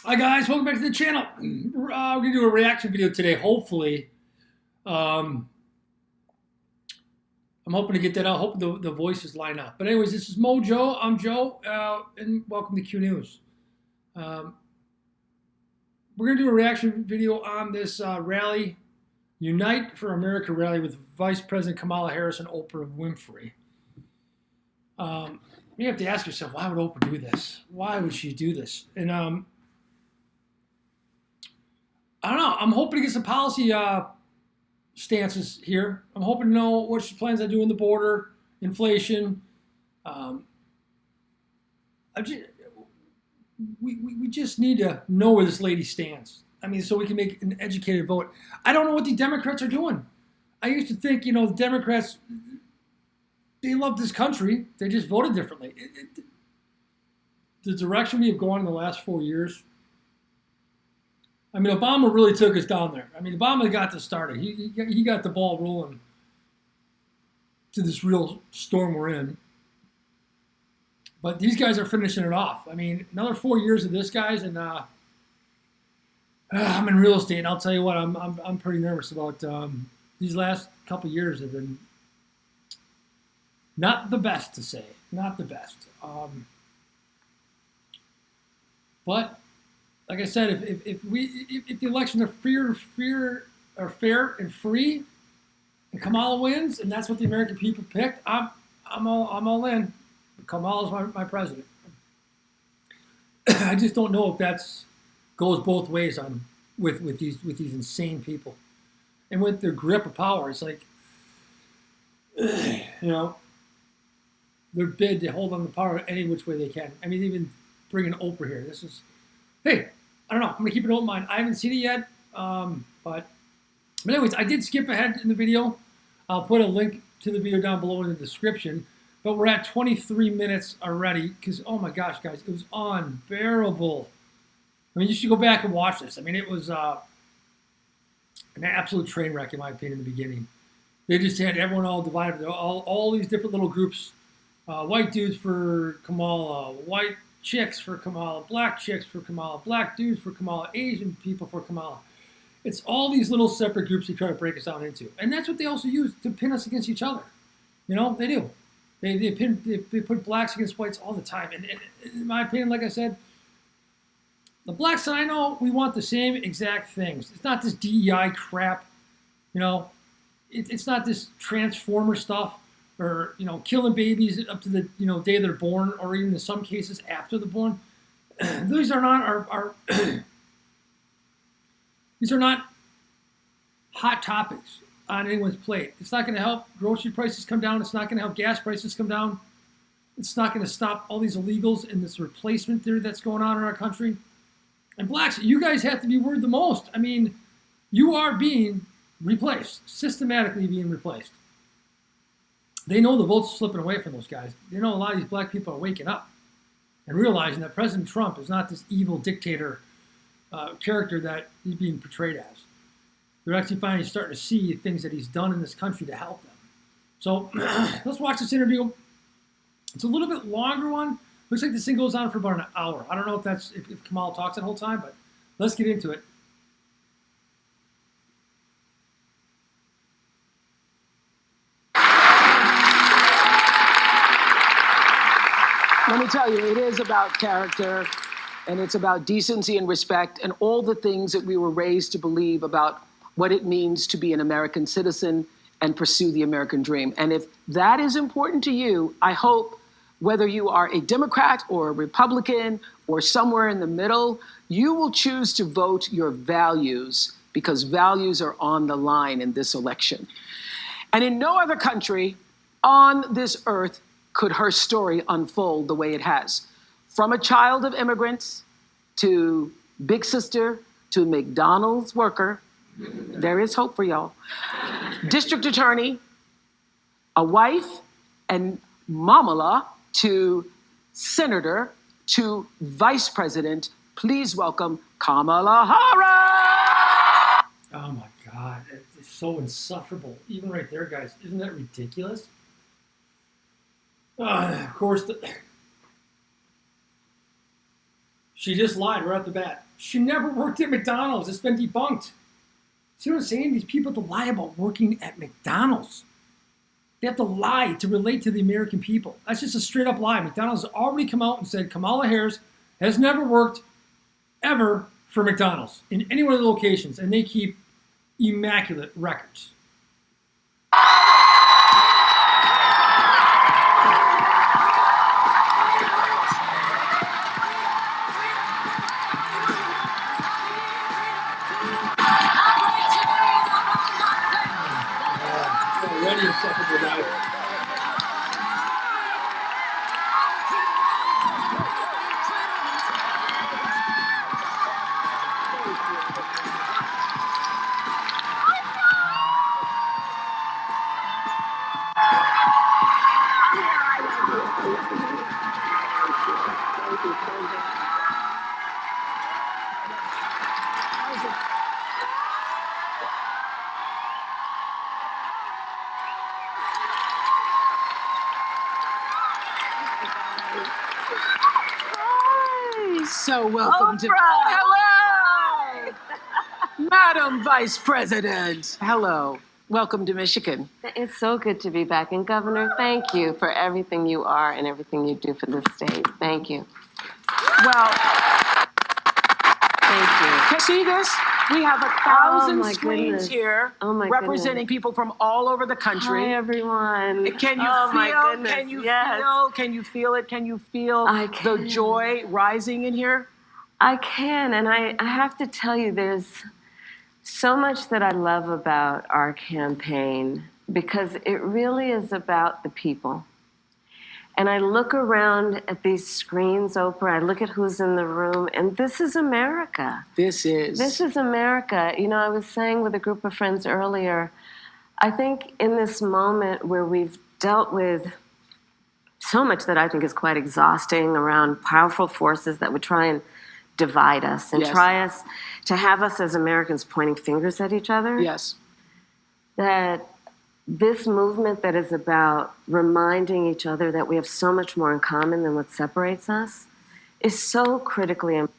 Hi guys, welcome back to the channel. We're gonna do a reaction video today. Hopefully, um, I'm hoping to get that out. Hope the voices line up. But anyways, this is Mojo. I'm Joe, and welcome to Q News. Um, we're gonna do a reaction video on this rally, Unite for America rally with Vice President Kamala Harris and Oprah Winfrey. You have to ask yourself, why would Oprah do this? Why would she do this? And I don't know. I'm hoping to get some policy stances here. I'm hoping to know what she plans on doing the border, inflation. Um, I just, we just need to know where this lady stands. I mean, so we can make an educated vote. I don't know what the Democrats are doing. I used to think, the Democrats, they love this country. They just voted differently. The direction we have gone in the last 4 years, I mean, Obama really took us down there. I mean, Obama got this started. He got the ball rolling to this real storm we're in. But these guys are finishing it off. I mean, another 4 years of this, guys, and I'm in real estate. And I'll tell you what, I'm pretty nervous about these last couple of years. Have been not the best to say, not the best. But like I said, if the elections are fair and free, and Kamala wins, and that's what the American people picked, I'm all in. Kamala's my president. I just don't know if that's goes both ways on with these insane people, and with their grip of power. It's like their bid to hold on the power any which way they can. I mean, even bringing Oprah here. This is, hey, I don't know. I'm gonna keep an open mind. I haven't seen it yet, but anyways, I did skip ahead in the video. I'll put a link to the video down below in the description. But we're at 23 minutes already because, oh my gosh, guys, it was unbearable. I mean, you should go back and watch this. I mean, it was an absolute train wreck, in my opinion, in the beginning. They just had everyone all divided, all these different little groups. White dudes for Kamala, white chicks for Kamala, black chicks for Kamala, black dudes for Kamala, Asian people for Kamala. It's all these little separate groups they try to break us down into. And that's what they also use to pin us against each other. They do. They put blacks against whites all the time. And in my opinion, like I said, the blacks that I know, we want the same exact things. It's not this DEI crap. It's not this transformer stuff or, killing babies up to the, day they're born, or even in some cases after they're born. These are not our these are not hot topics on anyone's plate. It's not going to help grocery prices come down. It's not going to help gas prices come down. It's not going to stop all these illegals and this replacement theory that's going on in our country. And blacks, you guys have to be worried the most. I mean, you are being replaced, systematically being replaced. They know the votes are slipping away from those guys. They know a lot of these black people are waking up and realizing that President Trump is not this evil dictator character that he's being portrayed as. They're actually finally starting to see things that he's done in this country to help them. So let's watch this interview. It's a little bit longer one. Looks like this thing goes on for about an hour. I don't know if Kamala talks the whole time, but let's get into it. Let me tell you, it is about character, and it's about decency and respect and all the things that we were raised to believe about what it means to be an American citizen and pursue the American dream. And if that is important to you, I hope whether you are a Democrat or a Republican or somewhere in the middle, you will choose to vote your values, because values are on the line in this election. And in no other country on this earth could her story unfold the way it has. From a child of immigrants to big sister to McDonald's worker, there is hope for y'all. District attorney, a wife, and mamala to senator to vice president. Please welcome Kamala Harris. Oh my God, it's so insufferable. Even right there, guys, isn't that ridiculous? Of course, She just lied right off the bat. She never worked at McDonald's. It's been debunked. See what I'm saying? These people have to lie about working at McDonald's. They have to lie to relate to the American people. That's just a straight up lie. McDonald's has already come out and said Kamala Harris has never worked ever for McDonald's in any one of the locations, and they keep immaculate records. Already insufferable life. So welcome Oprah. to hello, Madam Vice President. Hello, welcome to Michigan. It's so good to be back. And Governor, thank you for everything you are and everything you do for this state. Thank you. Well, Thank you. can you see this? We have 1,000 my screens goodness. here Oh, my representing people from all over the country. Hi, everyone. Can you Oh, my feel? goodness. Can you Yes. feel? Can you feel it? Can you feel I the can. joy rising in here? I can, and I have to tell you, there's so much that I love about our campaign because it really is about the people. And I look around at these screens, Oprah, I look at who's in the room, and this is America. This is America. You know, I was saying with a group of friends earlier, I think in this moment where we've dealt with so much that I think is quite exhausting around powerful forces that would try and divide us and Yes. try us to have us as Americans pointing fingers at each other. Yes. That this movement that is about reminding each other that we have so much more in common than what separates us is so critically important.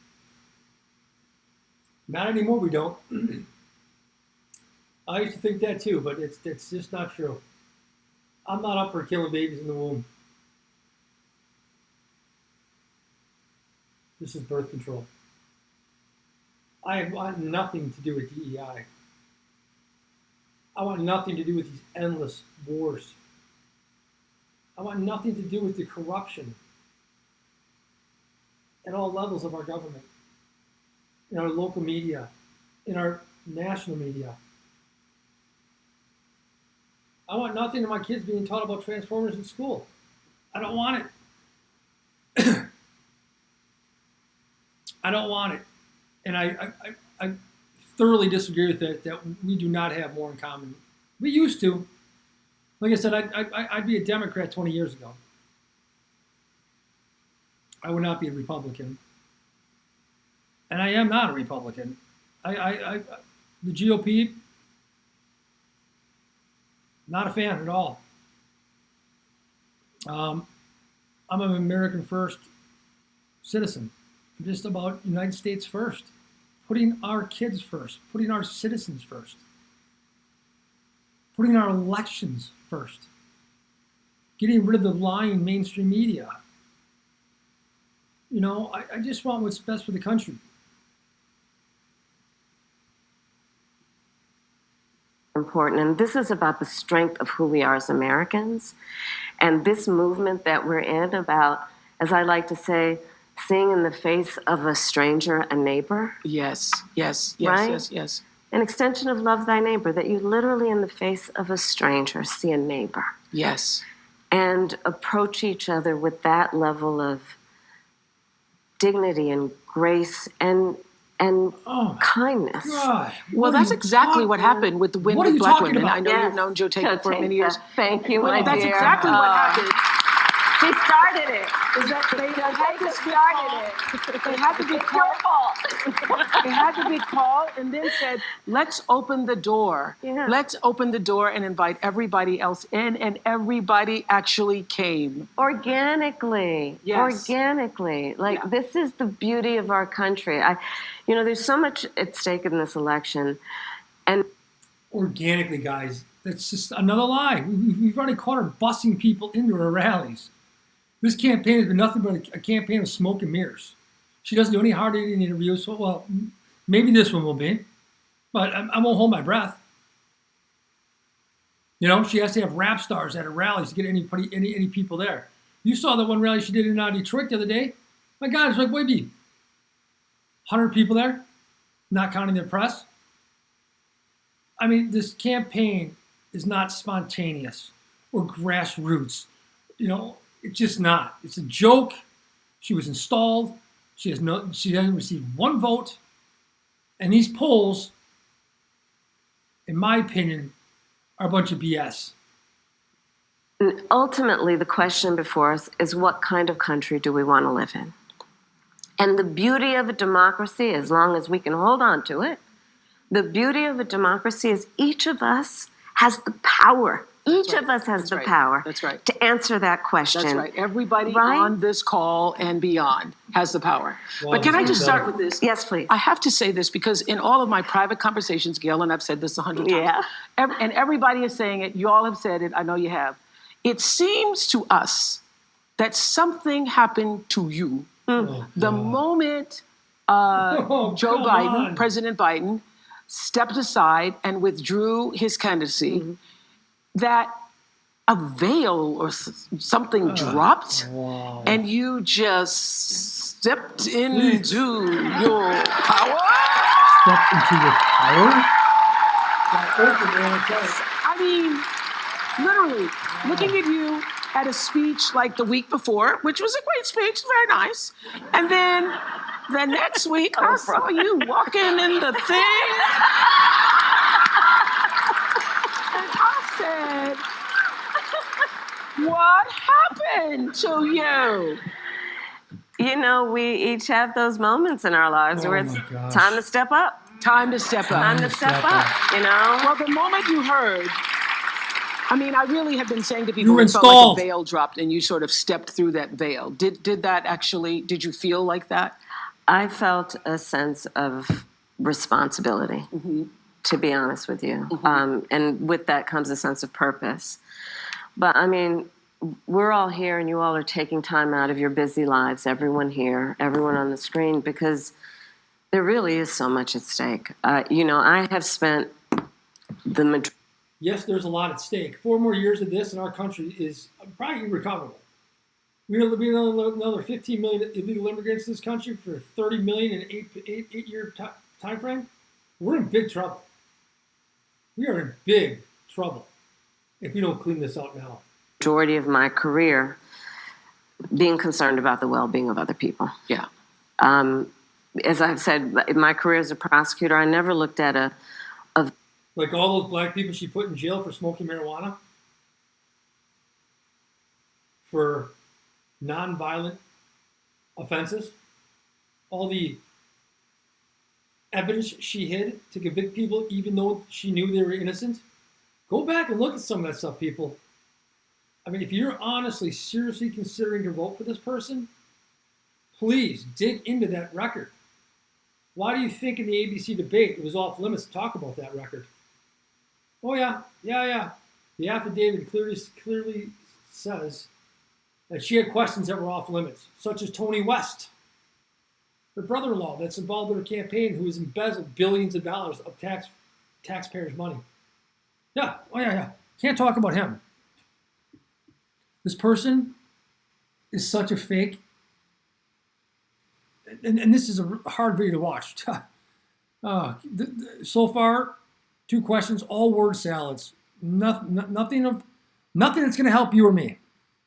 Not anymore, we don't. I used to think that too, but it's just not true. I'm not up for killing babies in the womb. This is birth control. I want nothing to do with DEI. I want nothing to do with these endless wars. I want nothing to do with the corruption at all levels of our government, in our local media, in our national media. I want nothing of my kids being taught about Transformers in school. I don't want it. I don't want it. And I thoroughly disagree with that we do not have more in common. We used to. Like I said, I'd be a Democrat 20 years ago. I would not be a Republican. And I am not a Republican. The GOP, not a fan at all. I'm an American first citizen. I'm just about United States first. Putting our kids first. Putting our citizens first. Putting our elections first. Getting rid of the lying mainstream media. You know, I just want what's best for the country. Important. And this is about the strength of who we are as Americans. And this movement that we're in about, as I like to say, seeing in the face of a stranger a neighbor. Yes. Right? Yes. An extension of love thy neighbor, that you literally in the face of a stranger see a neighbor. Yes. And approach each other with that level of dignity and grace and kindness. God, Well, that's exactly what happened with the What are women, you black talking women. about? I know you've known Joe Taker for many years. Thank you, Well, my that's dear. exactly what happened. She started it. Is that they had to started it. They had to be It's your fault. It had the big call and then said, let's open the door. Yeah. Let's open the door and invite everybody else in. And everybody actually came. Organically. Yes. Organically. Like, Yeah. this is the beauty of our country. There's so much at stake in this election. And Organically, guys. That's just another lie. We've already caught her busing people into her rallies. This campaign has been nothing but a campaign of smoke and mirrors. She doesn't do any hard-hitting interviews. So, well, maybe this one will be, but I won't hold my breath. She has to have rap stars at her rallies to get any people there. You saw that one rally she did in Detroit the other day. My God, it's like, what, 100 people there, not counting their press. I mean, this campaign is not spontaneous or grassroots. It's just not. It's a joke. She was installed. She hasn't received one vote. And these polls, in my opinion, are a bunch of BS. ultimately, the question before us is, what kind of country do we want to live in? And the beauty of a democracy, as long as we can hold on to it, the beauty of a democracy is each of us has the power. Each of us has the power to answer that question. That's right. Everybody Right? on this call and beyond has the power. Well, but can I just start with this? Yes, please. I have to say this because in all of my private conversations, Gail, and I've said this 100 times, Yeah. and everybody is saying it, you all have said it, I know you have. It seems to us that something happened to you Oh, the God. moment Oh, Joe come Biden, on. President Biden, stepped aside and withdrew his candidacy, that a veil or something dropped, Wow. and you just stepped into your power. Step into your power? Now, Oprah, man, I tell you. I mean, literally, looking at you at a speech like the week before, which was a great speech, very nice, and then the next week I saw you walking in the thing, and I said, what happened to you? You know, we each have those moments in our lives where it's my gosh. time to step up. Time to step up. Time to step up, you know? Well, the moment you heard, I mean, I really have been saying to people, You were it felt like installed. a veil dropped and you sort of stepped through that veil. Did that actually, did you feel like that? I felt a sense of responsibility, to be honest with you. And with that comes a sense of purpose. But I mean, we're all here and you all are taking time out of your busy lives, everyone here, everyone on the screen, because there really is so much at stake. You know, I have spent the majority. Yes, there's a lot at stake. 4 more years of this in our country is probably irrecoverable. We're going to be another 15 million illegal immigrants in this country for 30 million in an eight-year time frame. We're in big trouble. We are in big trouble if we don't clean this out now. Majority of my career being concerned about the well-being of other people. Yeah. As I've said, in my career as a prosecutor, I never looked at a Like all those black people she put in jail for smoking marijuana, for nonviolent offenses, all the evidence she hid to convict people even though she knew they were innocent. Go back and look at some of that stuff, people. I mean, if you're honestly, seriously considering to vote for this person, please dig into that record. Why do you think in the ABC debate it was off limits to talk about that record? Oh, yeah. The affidavit clearly says that she had questions that were off limits, such as Tony West, her brother-in-law that's involved in her campaign, who has embezzled billions of dollars of taxpayers' money. Yeah. Can't talk about him. This person is such a fake. And this is a hard video to watch. So far, 2 questions, all word salads. Nothing that's going to help you or me.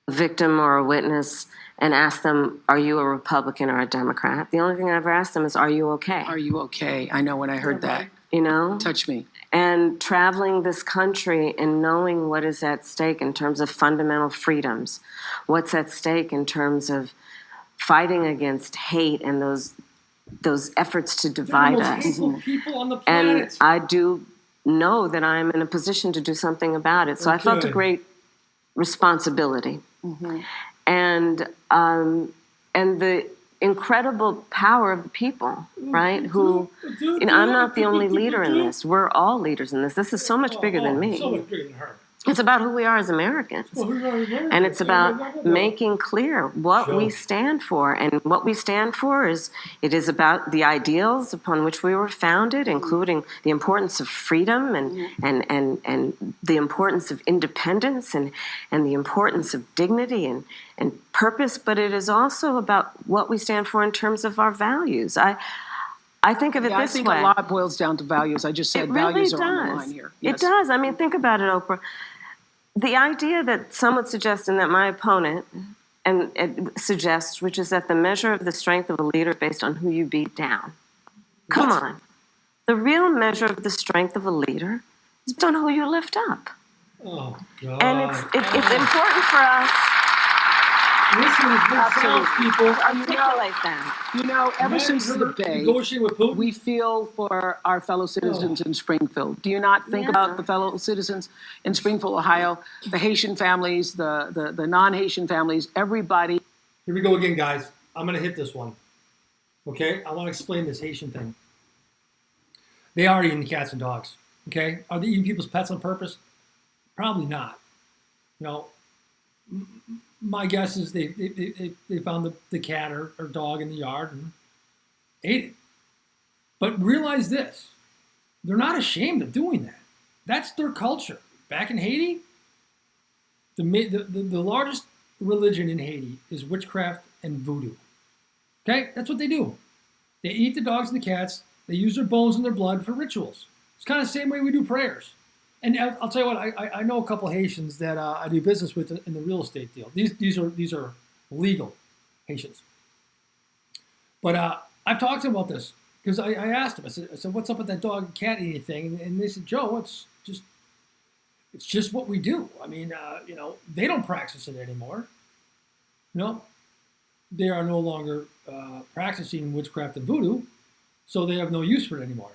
victim or a witness and ask them, are you a Republican or a Democrat? The only thing I ever asked them is, are you okay? Are you okay? I know when I heard that. You know? Touch me. And traveling this country and knowing what is at stake in terms of fundamental freedoms, what's at stake in terms of fighting against hate and those those efforts to They're the divide most us. hateful people on the And planet. I do know that I'm in a position to do something about it. So I felt a Okay. great responsibility. And the incredible power of the people, right? Who, I'm not the only leader in this. We're all leaders in this. This is so much bigger than me. So much bigger than her. It's about who we are as Americans. And it's about making clear what we stand for. And what we stand for is, it is about the ideals upon which we were founded, including the importance of freedom and the importance of independence and the importance of dignity and purpose. But it is also about what we stand for in terms of our values. I think of it this way. I think a lot boils down to values. I just said values are on the line here. It does. I mean, think about it, Oprah. The idea that some would suggest, and that my opponent and it suggests, which is that the measure of the strength of a leader is based on who you beat down. Come on. The real measure of the strength of a leader is based on who you lift up. Oh, God. And it's important for us. Listen, it's big sounds, people. Articulate that. You know, ever since the debate, Negotiating with Putin. we feel for our fellow citizens in Springfield. Do you not think about the fellow citizens in Springfield, Ohio, the Haitian families, the non-Haitian families, everybody? Here we go again, guys. I'm going to hit this one. Okay? I want to explain this Haitian thing. They are eating cats and dogs. Okay? Are they eating people's pets on purpose? Probably not. You know, my guess is they found the cat or dog in the yard and ate it. But realize this. They're not ashamed of doing that. That's their culture. Back in Haiti, the largest religion in Haiti is witchcraft and voodoo. Okay? That's what they do. They eat the dogs and the cats. They use their bones and their blood for rituals. It's kind of the same way we do prayers. And I'll tell you what, I know a couple Haitians that I do business with in the real estate deal. These are legal Haitians. But I've talked to them about this because I asked them. I said, what's up with that dog and cat eating thing? And they said, Joe, it's just what we do. I mean, you know, they don't practice it anymore. You know, they are no longer practicing witchcraft and voodoo, so they have no use for it anymore.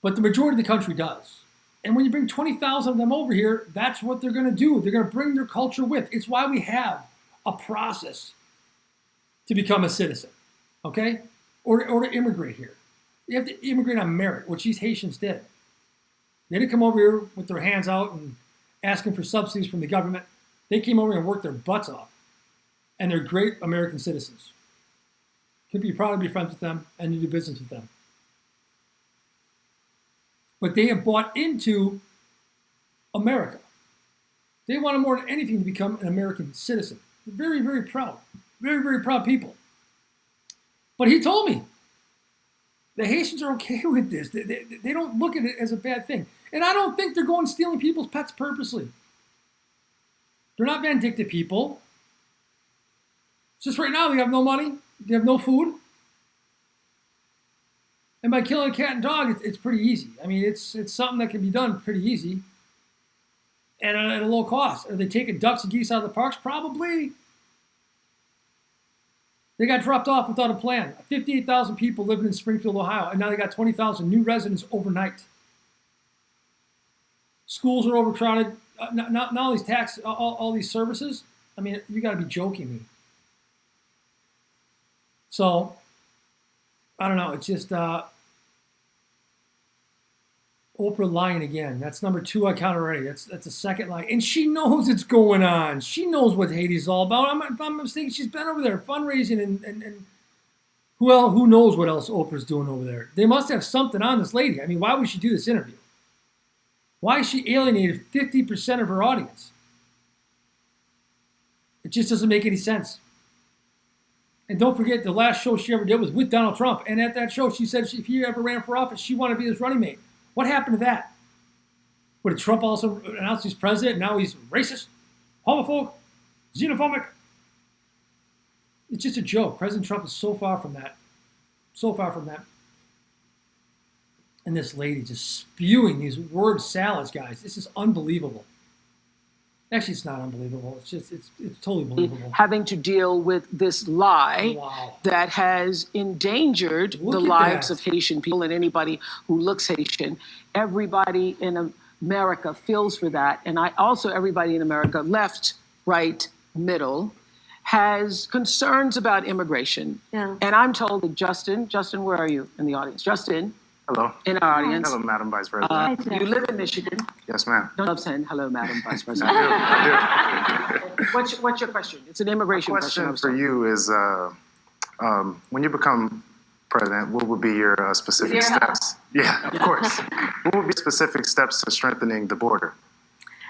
But the majority of the country does. And when you bring 20,000 of them over here, that's what they're going to do. They're going to bring their culture with. It's why we have a process to become a citizen, okay? Or to immigrate here. You have to immigrate on merit, which these Haitians did. They didn't come over here with their hands out and asking for subsidies from the government. They came over and worked their butts off. And they're great American citizens. Could be proud to be friends with them and to do business with them. But they have bought into America. They wanted more than anything to become an American citizen. They're very, very proud. Very, very proud people. But he told me the Haitians are okay with this. They don't look at it as a bad thing. And I don't think they're going stealing people's pets purposely. They're not vindictive people. It's just right now they have no money. They have no food. And by killing a cat and dog, it's pretty easy. I mean, it's something that can be done pretty easy and at a low cost. Are they taking ducks and geese out of the parks? Probably. They got dropped off without a plan. 58,000 people living in Springfield, Ohio, and now they got 20,000 new residents overnight. Schools are overcrowded. Not all these all these services. I mean, you got to be joking me. So, I don't know. It's just Oprah lying again. That's number 2 I counted already. That's a second lie. And she knows it's going on. She knows what Haiti's all about. I'm mistaken. She's been over there fundraising and who knows what else Oprah's doing over there. They must have something on this lady. I mean, why would she do this interview? Why has she alienated 50% of her audience? It just doesn't make any sense. And don't forget, the last show she ever did was with Donald Trump. And at that show, she said if he ever ran for office, she wanted to be his running mate. What happened to that? What, did Trump also announce he's president? Now he's racist, homophobic, xenophobic? It's just a joke. President Trump is so far from that. So far from that. And this lady just spewing these word salads, guys. This is unbelievable. Actually, it's not unbelievable. It's just it's totally believable. having to deal with this lie Wow. that has endangered Look the at lives that. of Haitian people and anybody who looks Haitian. Everybody in America feels for that. And everybody in America, left, right, middle, has concerns about immigration. Yeah. And I'm told that Justin, where are you in the audience? Justin, Hello. in our audience. Hello, Madam Vice President. You live in Michigan. Yes, ma'am. Don't love saying hello, Madam Vice President. I do. What's your question? It's an immigration question. Question for you is, when you become president, what would be your specific With your help. steps? Yeah, of course. What would be specific steps to strengthening the border?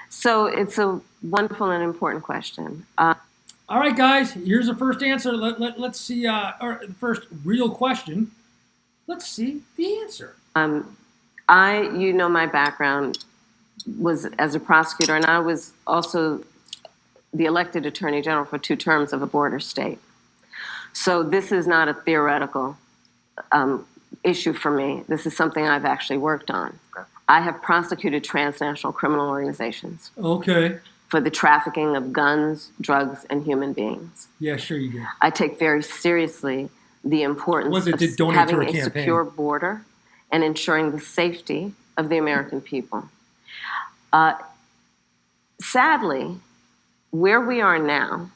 So it's a wonderful and important question. All right, guys. Here's the first answer. Let's see. Or the first real question. Let's see the answer. My background was as a prosecutor, and I was also the elected attorney general for 2 terms of a border state. So this is not a theoretical issue for me. This is something I've actually worked on. Okay. I have prosecuted transnational criminal organizations Okay. for the trafficking of guns, drugs, and human beings. Yeah, sure you did. I take very seriously the importance Was it to of donate to having her a campaign? secure border and ensuring the safety of the American people. Sadly, where we are now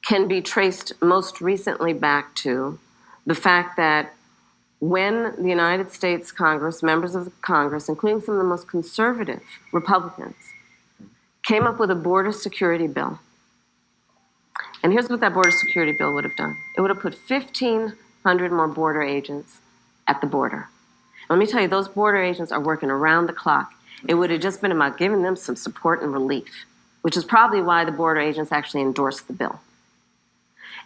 can be traced most recently back to the fact that when the United States Congress, members of the Congress, including some of the most conservative Republicans, came up with a border security bill. And here's what that border security bill would have done. It would have put 1,500 more border agents at the border. Let me tell you, those border agents are working around the clock. It would have just been about giving them some support and relief, which is probably why the border agents actually endorsed the bill.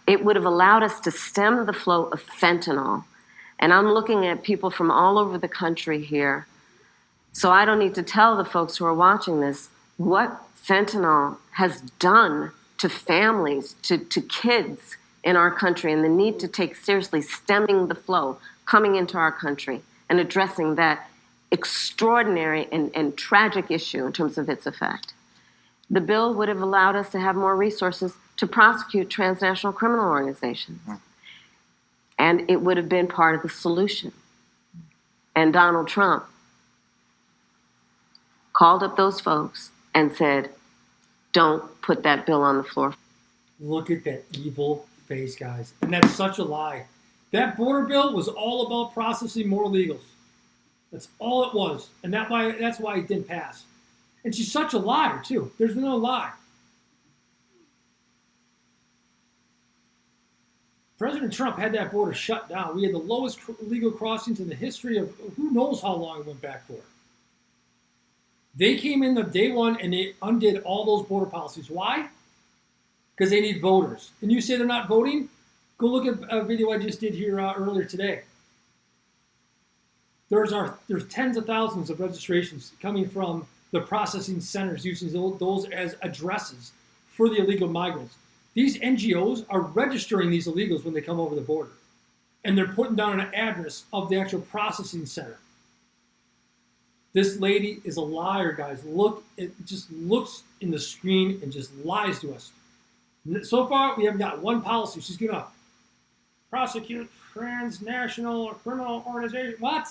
It would have allowed us to stem the flow of fentanyl. And I'm looking at people from all over the country here, so I don't need to tell the folks who are watching this what fentanyl has done to families, to kids in our country, and the need to take seriously stemming the flow coming into our country and addressing that extraordinary and tragic issue in terms of its effect. The bill would have allowed us to have more resources to prosecute transnational criminal organizations. And it would have been part of the solution. And Donald Trump called up those folks and said, don't put that bill on the floor. Look at that evil face, guys. And that's such a lie. That border bill was all about processing more illegals. That's all it was. And that's why it didn't pass. And she's such a liar, too. There's no lie. President Trump had that border shut down. We had the lowest illegal crossings in the history of who knows how long it went back for. They came in the day one and they undid all those border policies. Why? Because they need voters. And you say they're not voting? Go look at a video I just did here earlier today. There's tens of thousands of registrations coming from the processing centers using those as addresses for the illegal migrants. These NGOs are registering these illegals when they come over the border. And they're putting down an address of the actual processing center. This lady is a liar, guys. It just looks in the screen and just lies to us. So far, we haven't got one policy. She's going to prosecute transnational criminal organization. What?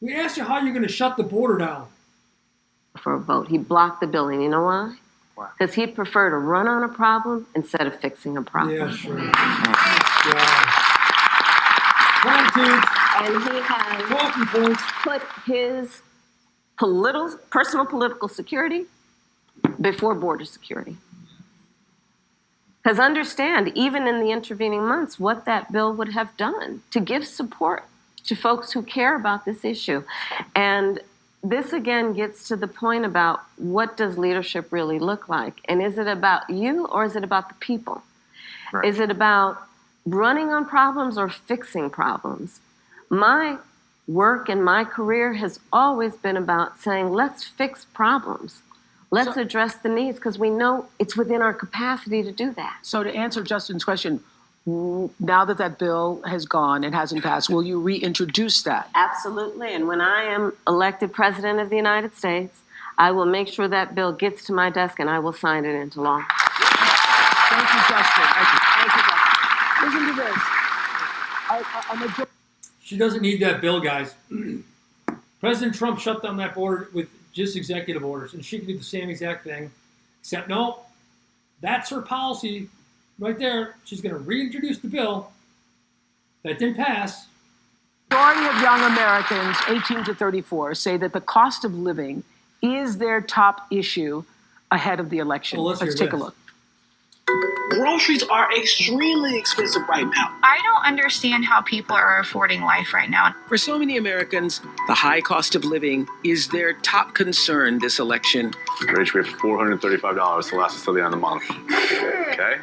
We asked you how you're going to shut the border down. For a vote. He blocked the bill, and you know why? Why? Because he'd prefer to run on a problem instead of fixing a problem. Yeah, sure. Yeah. Platitudes. And he has Talking points. put his personal political security before border security. Because understand, even in the intervening months, what that bill would have done to give support to folks who care about this issue. And this again gets to the point about what does leadership really look like? And is it about you or is it about the people? Right. Is it about running on problems or fixing problems? My work and my career has always been about saying, let's fix problems. Let's address the needs because we know it's within our capacity to do that. So to answer Justin's question, now that bill has gone and hasn't passed, will you reintroduce that? Absolutely. And when I am elected president of the United States, I will make sure that bill gets to my desk and I will sign it into law. Thank you, Justin. Thank you, Justin. Listen to this. She doesn't need that bill, guys. President Trump shut down that border with just executive orders, and she can do the same exact thing, except no, that's her policy right there. She's going to reintroduce the bill that didn't pass. The majority of young Americans, 18 to 34, say that the cost of living is their top issue ahead of the election. Well, let's take a look. Groceries are extremely expensive right now. I don't understand how people are affording life right now. For so many Americans, the high cost of living is their top concern this election. Rach, we have $435 to last us till the end of the month. Okay?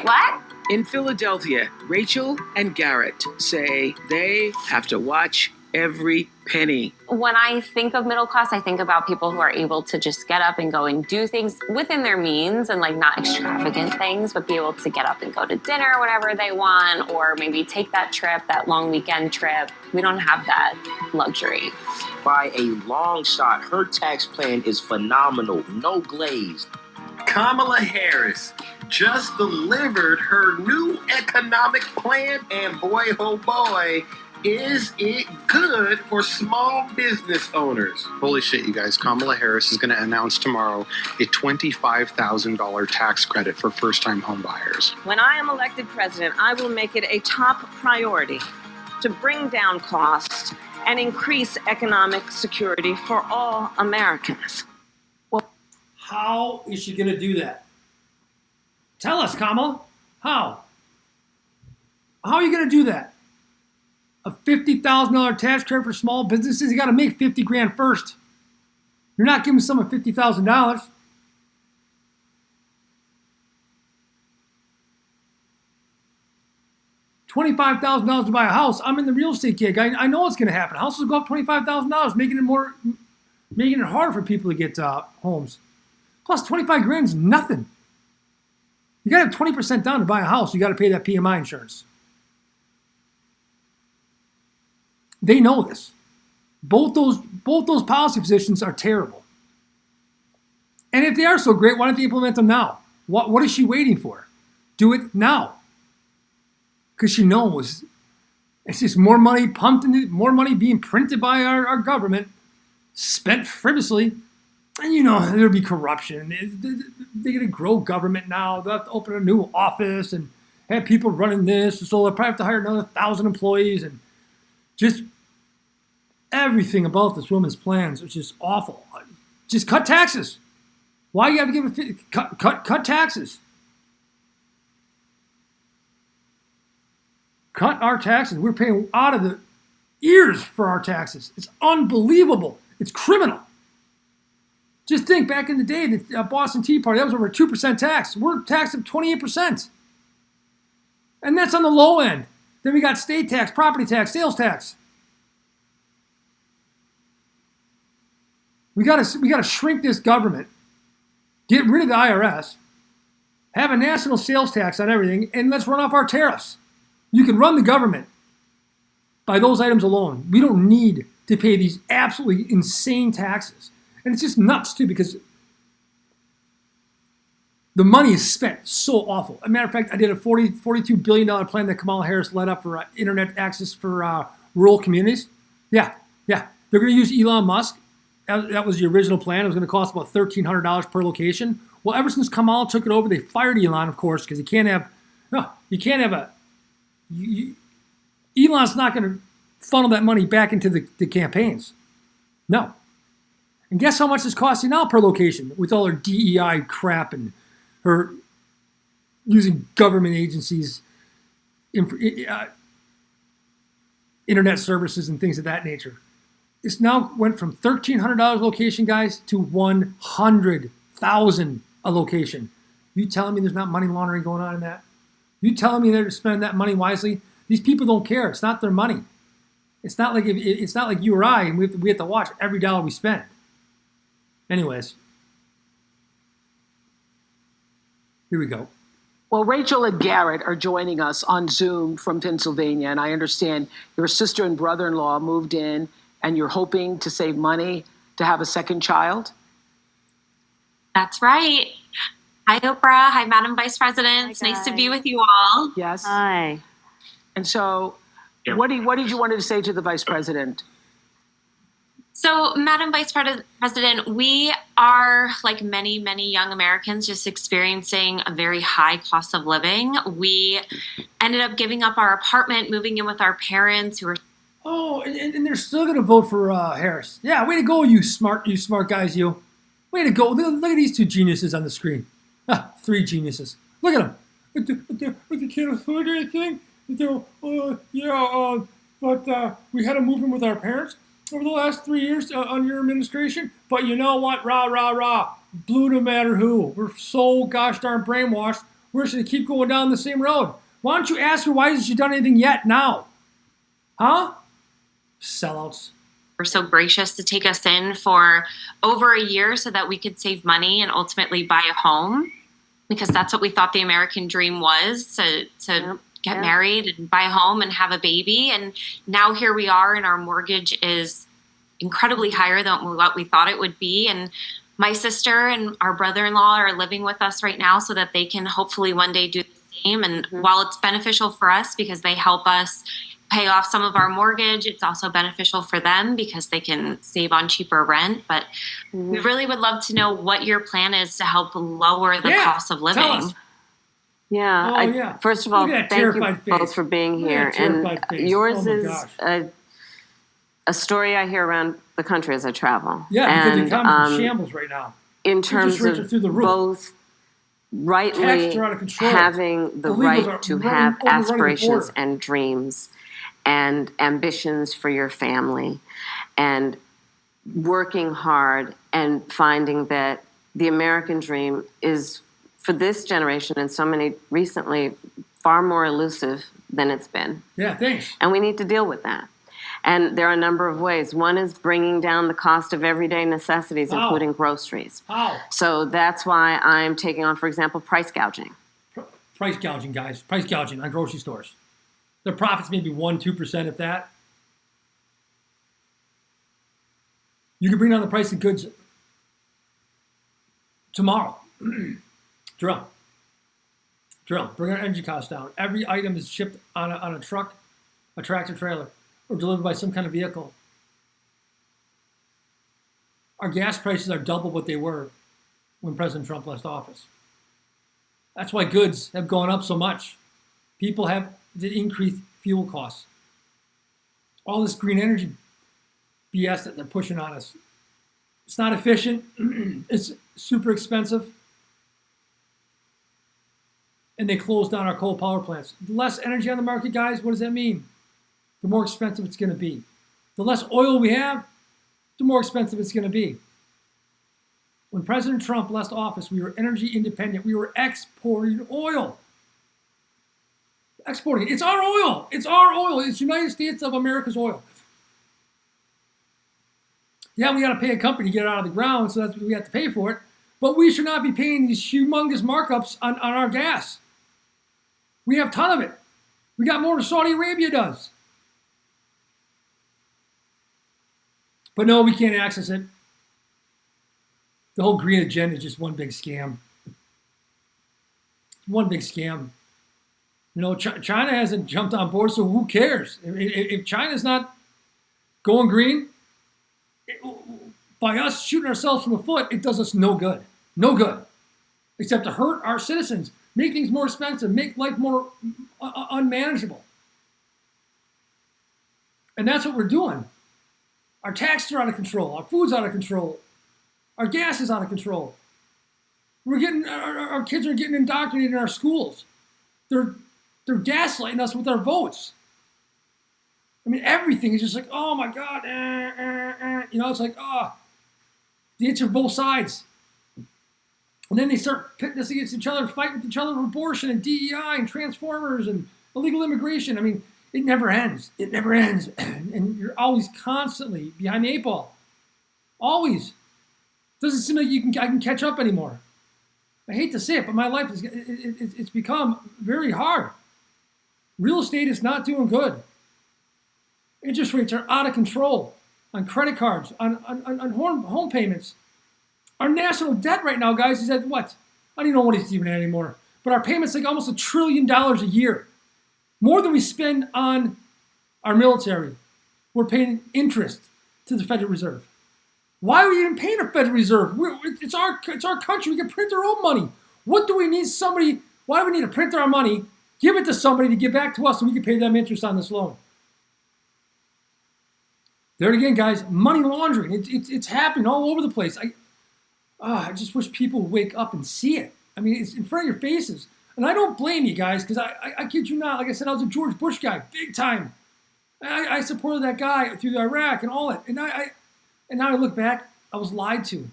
What? In Philadelphia, Rachel and Garrett say they have to watch every penny. When I think of middle class, I think about people who are able to just get up and go and do things within their means and like not extravagant things, but be able to get up and go to dinner whenever they want, or maybe take that trip, that long weekend trip. We don't have that luxury. By a long shot, her tax plan is phenomenal, no glaze. Kamala Harris just delivered her new economic plan, and boy, oh boy, is it good for small business owners. Holy shit, you guys. Kamala Harris is going to announce tomorrow a $25,000 tax credit for first-time home buyers. When I am elected president, I will make it a top priority to bring down costs and increase economic security for all Americans. Well, how is she going to do that? Tell us, Kamala. How? How are you going to do that? A $50,000 tax credit for small businesses? You got to make 50 grand first. You're not giving someone $50,000. $25,000 to buy a house. I'm in the real estate gig. I know what's going to happen. Houses will go up $25,000, making it harder for people to get homes. Plus, 25 grand is nothing. You got to have 20% down to buy a house. You got to pay that PMI insurance. They know this. Both those policy positions are terrible. And if they are so great, why don't they implement them now? What is she waiting for? Do it now. Because she knows it's just more money pumped into, more money being printed by our government, spent frivolously. And you know, there'll be corruption. They're going to grow government now. They'll have to open a new office and have people running this. So they'll probably have to hire another 1,000 employees. And just everything about this woman's plans is just awful. Just cut taxes. Why you have to give cut taxes? Cut our taxes. We're paying out of the ears for our taxes. It's unbelievable. It's criminal. Just think back in the day, the Boston Tea Party, that was over a 2% tax. We're taxed at 28%. And that's on the low end. Then we got state tax, property tax, sales tax. We gotta shrink this government, get rid of the IRS, have a national sales tax on everything, and let's run off our tariffs. You can run the government by those items alone. We don't need to pay these absolutely insane taxes. And it's just nuts, too, because the money is spent so awful. As a matter of fact, I did a $42 billion plan that Kamala Harris led up for internet access for rural communities. Yeah. They're going to use Elon Musk. That was the original plan. It was going to cost about $1,300 per location. Well, ever since Kamala took it over, they fired Elon, of course, because Elon's not going to funnel that money back into the campaigns. No. And guess how much it's costing now per location with all her DEI crap and her using government agencies, internet services and things of that nature. It's now went from $1,300 location, guys, to $100,000 a location. You telling me there's not money laundering going on in that? You telling me they're spending that money wisely? These people don't care. It's not their money. It's not like you or I, and we have to watch every dollar we spend. Anyways, here we go. Well, Rachel and Garrett are joining us on Zoom from Pennsylvania, and I understand your sister and brother-in-law moved in, and you're hoping to save money to have a second child. That's right. Hi, Oprah. Hi, Madam Vice President. It's nice to be with you all. Yes. Hi. And so, what did you want to say to the vice president? So, Madam Vice President, we are, like many, many young Americans, just experiencing a very high cost of living. We ended up giving up our apartment, moving in with our parents who were. Oh, and they're still going to vote for Harris. Yeah, way to go, you smart guys, you. Way to go. Look at these two geniuses on the screen. Three geniuses. Look at them. They can't afford anything. But we had to move in with our parents over the last 3 years on your administration. But you know what? Rah, rah, rah. Blue no matter who. We're so gosh darn brainwashed. We're just going to keep going down the same road. Why don't you ask her why hasn't she done anything yet now? Huh? Sellouts. Were so gracious to take us in for over a year so that we could save money and ultimately buy a home, because that's what we thought the American dream was, to get married and buy a home and have a baby. And now here we are, and our mortgage is incredibly higher than what we thought it would be. And my sister and our brother-in-law are living with us right now so that they can hopefully one day do the same. And while it's beneficial for us because they help us pay off some of our mortgage, it's also beneficial for them because they can save on cheaper rent. But we really would love to know what your plan is to help lower the cost of living. Tell us. Yeah. First of all, thank you both for being here. And yours is a story I hear around the country as I travel. Yeah, because the economy's in shambles right now. In terms of both rightly having the right to have aspirations and dreams and ambitions for your family, and working hard and finding that the American dream is, for this generation and so many recently, far more elusive than it's been. Yeah, thanks. And we need to deal with that. And there are a number of ways. One is bringing down the cost of everyday necessities, including groceries. So that's why I'm taking on, for example, price gouging. Price gouging, guys. Price gouging on grocery stores. Their profits maybe 1-2%, if that. You can bring down the price of goods tomorrow. Drill. Bring our energy costs down. Every item is shipped on a truck, a tractor trailer, or delivered by some kind of vehicle. Our gas prices are double what they were when President Trump left office. That's why goods have gone up so much. People have the increased fuel costs. All this green energy BS that they're pushing on us. It's not efficient. It's super expensive. And they closed down our coal power plants. The less energy on the market, guys, what does that mean? The more expensive it's going to be. The less oil we have, the more expensive it's going to be. When President Trump left office, we were energy independent. We were exporting oil. Exporting. It's our oil. It's our oil. It's United States of America's oil. Yeah, we got to pay a company to get it out of the ground, so that's what we have to pay for it. But we should not be paying these humongous markups on our gas. We have a ton of it. We got more than Saudi Arabia does. But no, we can't access it. The whole green agenda is just one big scam. One big scam. You know, China hasn't jumped on board, so who cares? If China's not going green, by us shooting ourselves from the foot, it does us no good. No good. Except to hurt our citizens, make things more expensive, make life more unmanageable. And that's what we're doing. Our taxes are out of control. Our food's out of control. Our gas is out of control. We're getting our kids are getting indoctrinated in our schools. They're gaslighting us with our votes. I mean, everything is just like, oh my God, you know, it's like, the itch of both sides. And then they start pitting us against each other, fighting with each other for abortion and DEI and transformers and illegal immigration. I mean, it never ends. It never ends. And you're always constantly behind the eight ball. Always. Doesn't seem like I can catch up anymore. I hate to say it, but my life it's become very hard. Real estate is not doing good. Interest rates are out of control on credit cards, on home payments. Our national debt right now, guys, is at what? I don't even know what it's even at anymore. But our payment's like almost $1 trillion a year. More than we spend on our military. We're paying interest to the Federal Reserve. Why are we even paying a Federal Reserve? It's our country. We can print our own money. What do we need somebody? Why do we need to print our money, give it to somebody to give back to us, so we can pay them interest on this loan? There again, guys, money laundering. It's happening all over the place. I just wish people would wake up and see it. I mean, it's in front of your faces. And I don't blame you guys, because I kid you not. Like I said, I was a George Bush guy, big time. I supported that guy through Iraq and all that. And now I look back, I was lied to.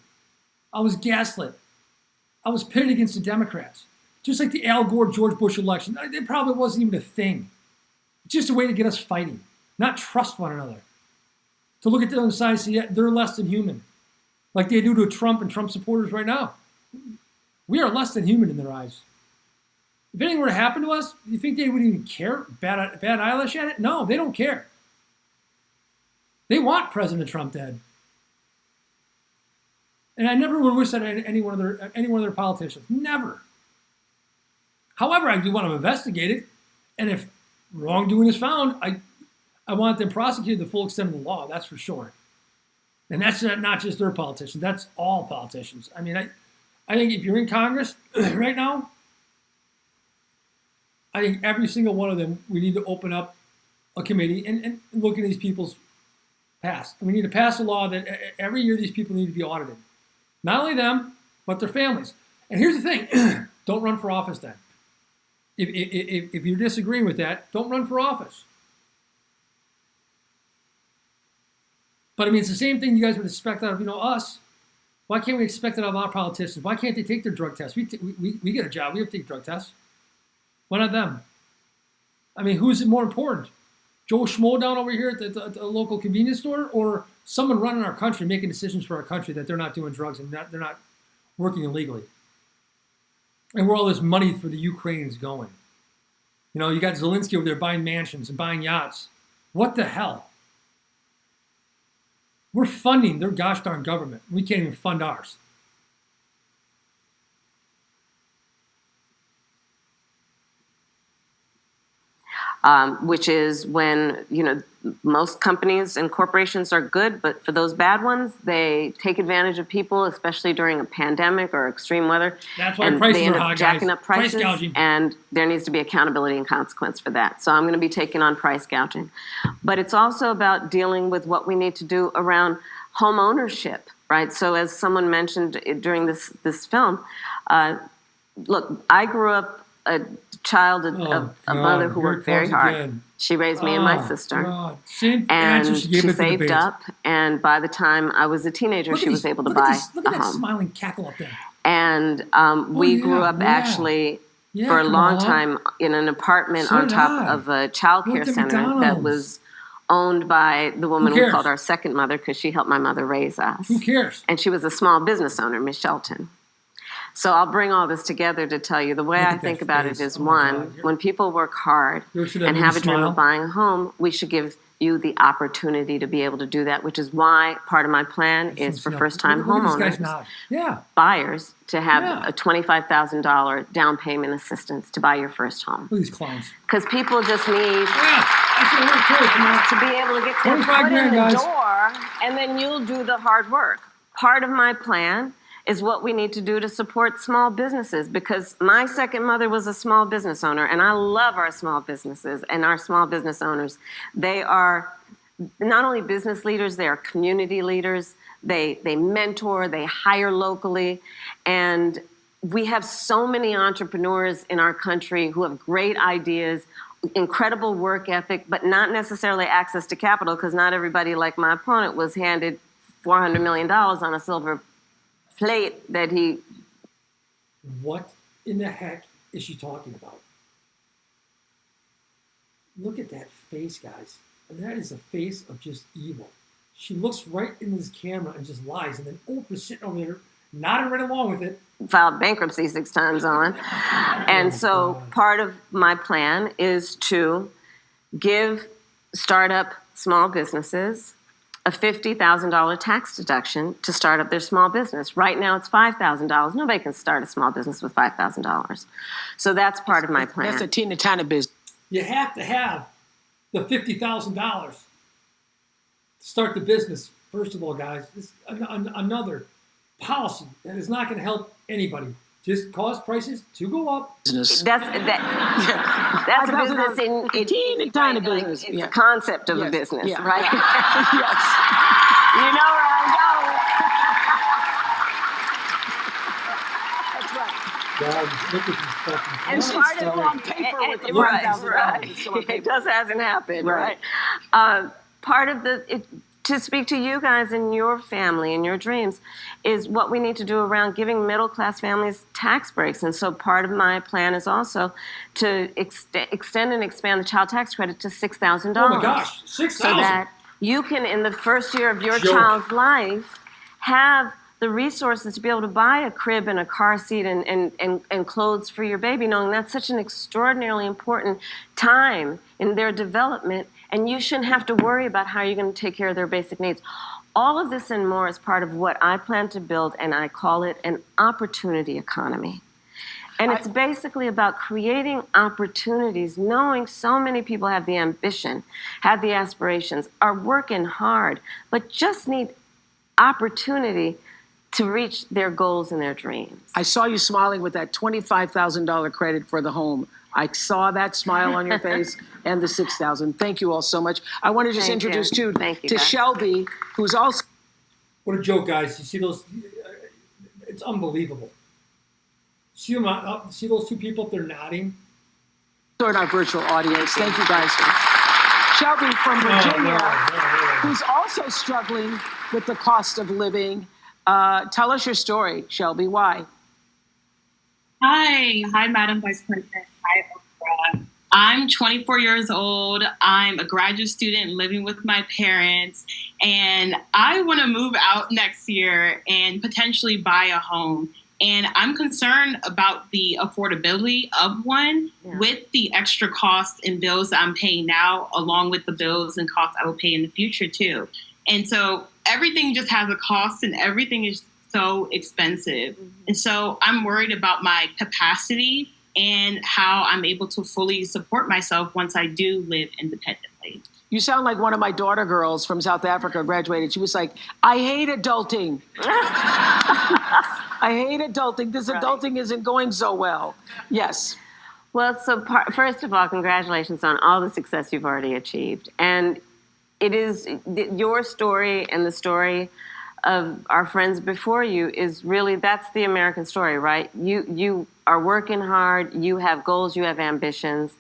I was gaslit. I was pitted against the Democrats. Just like the Al Gore George Bush election. It probably wasn't even a thing. It's just a way to get us fighting, not trust one another. To look at the other side and say, yeah, they're less than human. Like they do to Trump and Trump supporters right now. We are less than human in their eyes. If anything were to happen to us, you think they would even care? Bad eyelash at it? No, they don't care. They want President Trump dead. And I never would wish that on any one of their politicians. Never. However, I do want to investigate it. And if wrongdoing is found, I want them prosecuted to the full extent of the law. That's for sure. And that's not just their politicians. That's all politicians. I mean, I think if you're in Congress right now, I think every single one of them, we need to open up a committee and look at these people's past. And we need to pass a law that every year these people need to be audited. Not only them, but their families. And here's the thing. Don't run for office then. If you're disagreeing with that, don't run for office. But I mean, it's the same thing you guys would expect out of, us. Why can't we expect it out of our politicians? Why can't they take their drug tests? We get a job. We have to take drug tests. Why not them? I mean, who's it more important? Joe Schmo down over here at the local convenience store, or someone running our country, making decisions for our country that they're not doing drugs and they're not working illegally? And where all this money for the Ukrainians going? You got Zelensky over there buying mansions and buying yachts. What the hell? We're funding their gosh darn government. We can't even fund ours. Which is when, most companies and corporations are good, but for those bad ones, they take advantage of people, especially during a pandemic or extreme weather. That's why prices they end are up high, jacking guys. up prices, Price gouging. and there needs to be accountability and consequence for that. So I'm going to be taking on price gouging. But it's also about dealing with what we need to do around home ownership, right? So as someone mentioned during this film, look, I grew up a child of a mother who worked very hard. Again. She raised me and my sister. And she saved up, and by the time I was a teenager, she was able to buy look a at that home. smiling cackle up there. And we grew up actually for a long time in an apartment on top of a child care center that was owned by the woman we called our second mother, because she helped my mother raise us. Who cares? And she was a small business owner, Miss Shelton. So I'll bring all this together to tell you the way I think about it is, one, when people work hard and have a dream of buying a home, we should give you the opportunity to be able to do that, which is why part of my plan is for first-time homeowners, buyers, to have a $25,000 down payment assistance to buy your first home. Look at these clowns. Because people just need to be able to get their foot in the door, and then you'll do the hard work. Part of my plan is what we need to do to support small businesses, because my second mother was a small business owner, and I love our small businesses and our small business owners. They are not only business leaders, they are community leaders. They mentor, they hire locally, and we have so many entrepreneurs in our country who have great ideas, incredible work ethic, but not necessarily access to capital, because not everybody, like my opponent, was handed $400 million on a silver plate that he... What in the heck is she talking about? Look at that face, guys. And that is a face of just evil. She looks right into this camera and just lies. And then Oprah's sitting over there, nodding right along with it. Filed bankruptcy 6 times on. And so part of my plan is to give startup small businesses a $50,000 tax deduction to start up their small business. Right now it's $5,000. Nobody can start a small business with $5,000. So that's part of my plan. That's a teeny tiny business. You have to have the $50,000 to start the business. First of all, guys, this is another policy that is not going to help anybody. Just cause prices to go up. That's a business in teeny tiny business. It's a concept of a business, right? Yes. You know where I'm going. That's right. God, look at these fucking And part of on paper with the right. It just hasn't happened, right? Part of to speak to you guys and your family and your dreams is what we need to do around giving middle-class families tax breaks. And so part of my plan is also to extend and expand the child tax credit to $6,000. Oh my gosh, $6,000. So that you can, in the first year of your child's life, have the resources to be able to buy a crib and a car seat and clothes for your baby, knowing that's such an extraordinarily important time in their development, and you shouldn't have to worry about how you're going to take care of their basic needs. All of this and more is part of what I plan to build, and I call it an opportunity economy. And it's basically about creating opportunities, knowing so many people have the ambition, have the aspirations, are working hard, but just need opportunity to reach their goals and their dreams. I saw you smiling with that $25,000 credit for the home. I saw that smile on your face and the $6,000. Thank you all so much. I want to just introduce to Shelby, who's also. What a joke, guys! You see those? It's unbelievable. See them up? See those two people up there nodding? In our virtual audience. Thank you guys. Shelby from Virginia, who's also struggling with the cost of living. Tell us your story, Shelby. Why? Hi, Madam Vice President. Hi, Oprah. I'm 24 years old. I'm a graduate student living with my parents, and I want to move out next year and potentially buy a home. And I'm concerned about the affordability of one with the extra costs and bills that I'm paying now, along with the bills and costs I will pay in the future too. And so everything just has a cost and everything is so expensive. And so I'm worried about my capacity and how I'm able to fully support myself once I do live independently. You sound like one of my daughter girls from South Africa graduated. She was like, I hate adulting. I hate adulting. This adulting isn't going so well. Yes. Well, so first of all, congratulations on all the success you've already achieved. And it is your story and the story of our friends before you is really, that's the American story, right? You are working hard, you have goals, you have ambitions.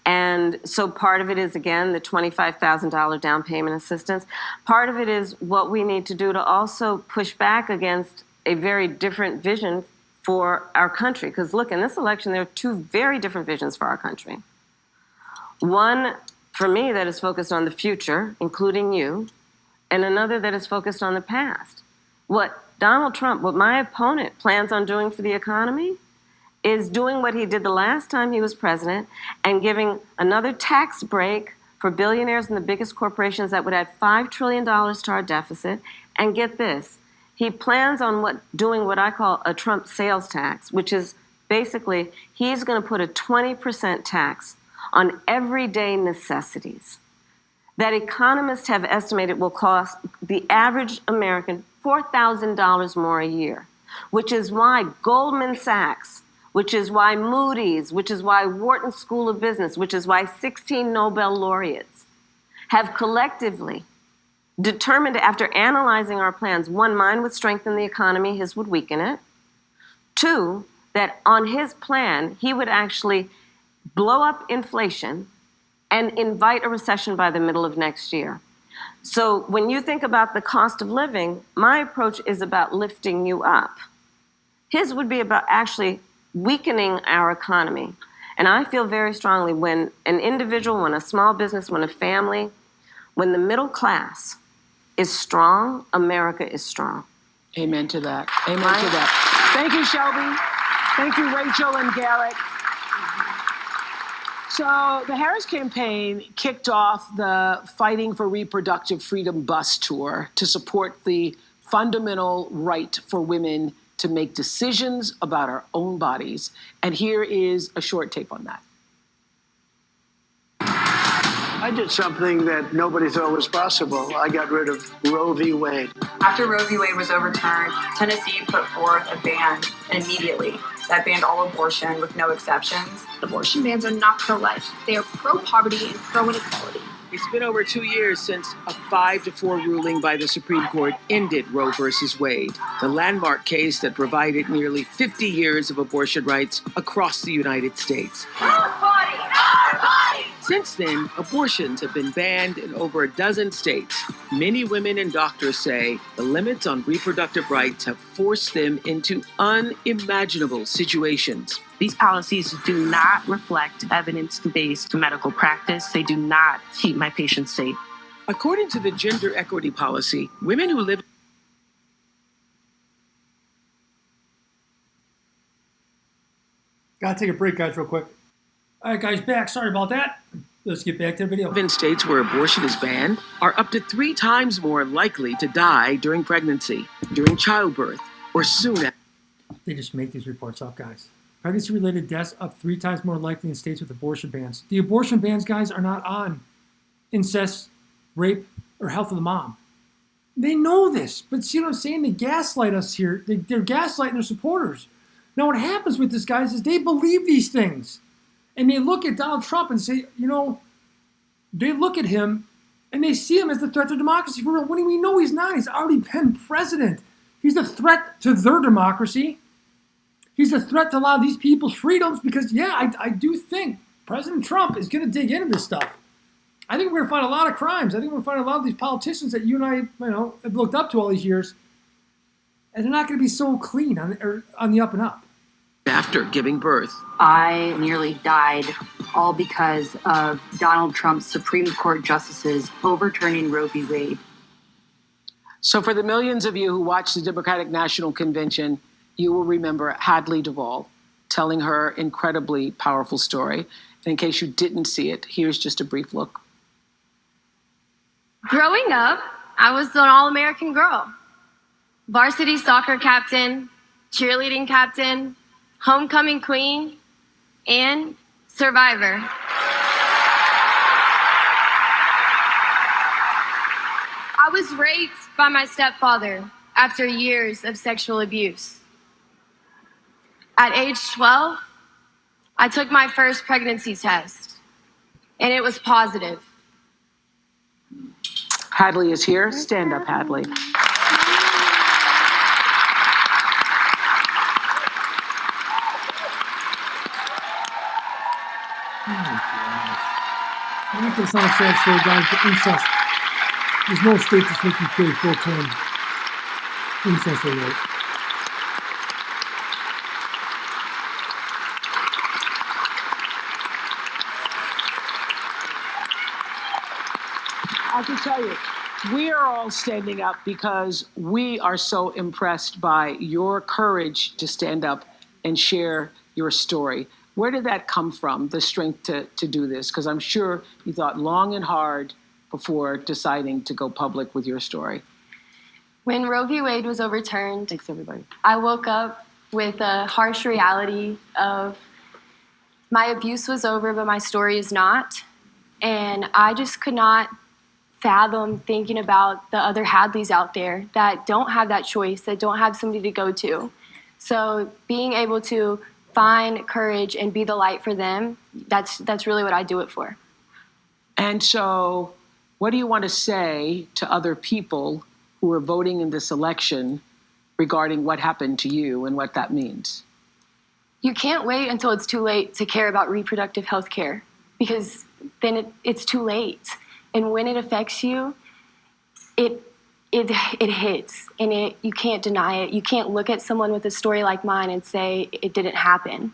And so part of it is, again, the $25,000 down payment assistance. Part of it is what we need to do to also push back against a very different vision for our country. Because look, in this election, there are two very different visions for our country. One, for me, that is focused on the future, including you, and another that is focused on the past. What Donald Trump, what my opponent plans on doing for the economy is doing what he did the last time he was president and giving another tax break for billionaires and the biggest corporations that would add $5 trillion to our deficit. And get this, he plans on doing what I call a Trump sales tax, which is basically he's going to put a 20% tax on everyday necessities that economists have estimated will cost the average American $4,000 more a year, which is why Goldman Sachs, which is why Moody's, which is why Wharton School of Business, which is why 16 Nobel laureates have collectively determined, after analyzing our plans, one, mine would strengthen the economy, his would weaken it. Two, that on his plan, he would actually blow up inflation and invite a recession by the middle of next year. So when you think about the cost of living, my approach is about lifting you up. His would be about actually weakening our economy. And I feel very strongly when an individual, when a small business, when a family, when the middle class is strong, America is strong. Amen to that. Amen to that. Thank you, Shelby. Thank you, Rachel and Garrett. So the Harris campaign kicked off the Fighting for Reproductive Freedom bus tour to support the fundamental right for women to make decisions about our own bodies. And here is a short tape on that. I did something that nobody thought was possible. I got rid of Roe v. Wade. After Roe v. Wade was overturned, Tennessee put forth a ban immediately that banned all abortion with no exceptions. Abortion bans are not pro-life. They are pro-poverty and pro-inequality. It's been over 2 years since a 5-4 ruling by the Supreme Court ended Roe versus Wade, the landmark case that provided nearly 50 years of abortion rights across the United States. Our body! Our body! Since then, abortions have been banned in over a dozen states. Many women and doctors say the limits on reproductive rights have forced them into unimaginable situations. These policies do not reflect evidence-based medical practice. They do not keep my patients safe. According to the gender equity policy, women who live... Gotta take a break, guys, real quick. All right, guys, back. Sorry about that. Let's get back to the video. In states where abortion is banned are up to 3 times more likely to die during pregnancy, during childbirth, or soon after. They just make these reports up, guys. Pregnancy-related deaths up 3 times more likely in states with abortion bans. The abortion bans, guys, are not on incest, rape, or health of the mom. They know this, but see what I'm saying? They gaslight us here. They're gaslighting their supporters. Now what happens with this, guys, is they believe these things. And they look at Donald Trump and say, you know, they look at him and they see him as the threat to democracy. For real, when we know he's not. He's already been president. He's a threat to their democracy. He's a threat to a lot of these people's freedoms because, yeah, I do think President Trump is going to dig into this stuff. I think we're going to find a lot of crimes. I think we're going to find a lot of these politicians that you and I, you know, have looked up to all these years, and they're not going to be so clean on the up and up. After giving birth. I nearly died, all because of Donald Trump's Supreme Court justices overturning Roe v. Wade. So for the millions of you who watched the Democratic National Convention, you will remember Hadley Duvall telling her incredibly powerful story. And in case you didn't see it, here's just a brief look. Growing up, I was an all-American girl. Varsity soccer captain, cheerleading captain, homecoming queen, and survivor. I was raped by my stepfather after years of sexual abuse. At age 12, I took my first pregnancy test, and it was positive. Hadley is here. Stand up, Hadley. I'm not going to sound a sad story, guys, but incest. There's no state that's making you pay full-term incest or rape. I can tell you, we are all standing up because we are so impressed by your courage to stand up and share your story. Where did that come from, the strength to do this? Because I'm sure you thought long and hard before deciding to go public with your story. When Roe v. Wade was overturned, thanks everybody, I woke up with a harsh reality of my abuse was over, but my story is not. And I just could not fathom thinking about the other Hadleys out there that don't have that choice, that don't have somebody to go to. So being able to find courage and be the light for them, that's really what I do it for. And so what do you want to say to other people who are voting in this election regarding what happened to you and what that means? You can't wait until it's too late to care about reproductive health care, because then it's too late. And when it affects you, it hits, and you can't deny it. You can't look at someone with a story like mine and say it didn't happen.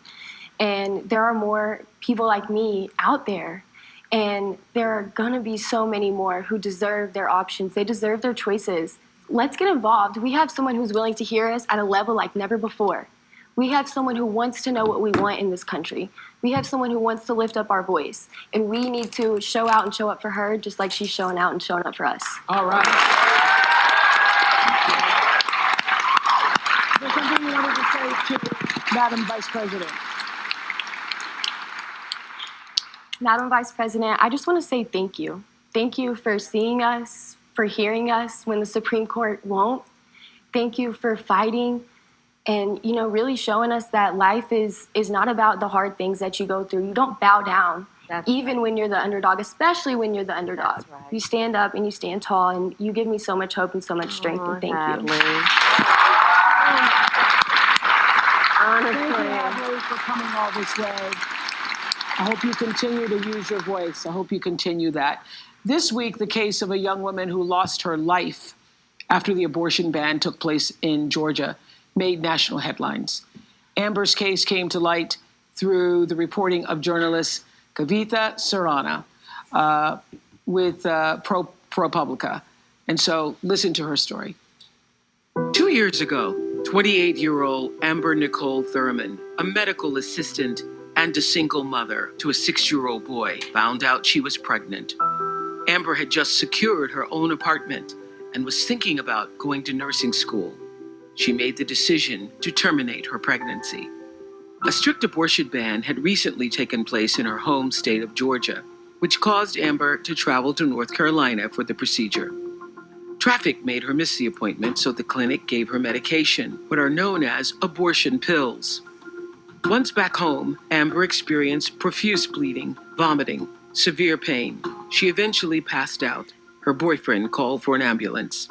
And there are more people like me out there, and there are gonna be so many more who deserve their options. They deserve their choices. Let's get involved. We have someone who's willing to hear us at a level like never before. We have someone who wants to know what we want in this country. We have someone who wants to lift up our voice. And we need to show out and show up for her just like she's showing out and showing up for us. All right. There's something we wanted to say to Madam Vice President. Madam Vice President, I just want to say thank you. Thank you for seeing us, for hearing us when the Supreme Court won't. Thank you for fighting and, really showing us that life is not about the hard things that you go through. You don't bow down, even when you're the underdog, especially when you're the underdog. Right. You stand up and you stand tall, and you give me so much hope and so much strength, and thank you. Honestly. Thank you, Hadley, for coming all this way. I hope you continue to use your voice. I hope you continue that. This week, the case of a young woman who lost her life after the abortion ban took place in Georgia made national headlines. Amber's case came to light through the reporting of journalist Kavitha Sarana with ProPublica. And so listen to her story. 2 years ago, 28-year-old Amber Nicole Thurman, a medical assistant and a single mother to a 6-year-old boy, found out she was pregnant. Amber had just secured her own apartment and was thinking about going to nursing school. She made the decision to terminate her pregnancy. A strict abortion ban had recently taken place in her home state of Georgia, which caused Amber to travel to North Carolina for the procedure. Traffic made her miss the appointment, so the clinic gave her medication, what are known as abortion pills. Once back home, Amber experienced profuse bleeding, vomiting, severe pain. She eventually passed out. Her boyfriend called for an ambulance.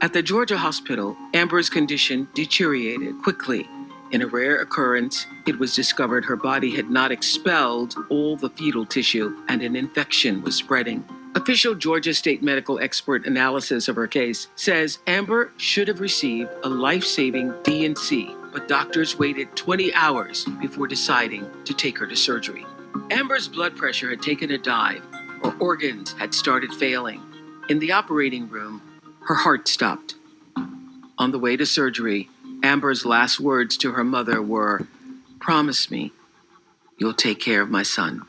At the Georgia hospital, Amber's condition deteriorated quickly. In a rare occurrence, it was discovered her body had not expelled all the fetal tissue and an infection was spreading. Official Georgia State medical expert analysis of her case says Amber should have received a life-saving D&C, but doctors waited 20 hours before deciding to take her to surgery. Amber's blood pressure had taken a dive. Her organs had started failing. In the operating room, her heart stopped. On the way to surgery, Amber's last words to her mother were, "Promise me you'll take care of my son."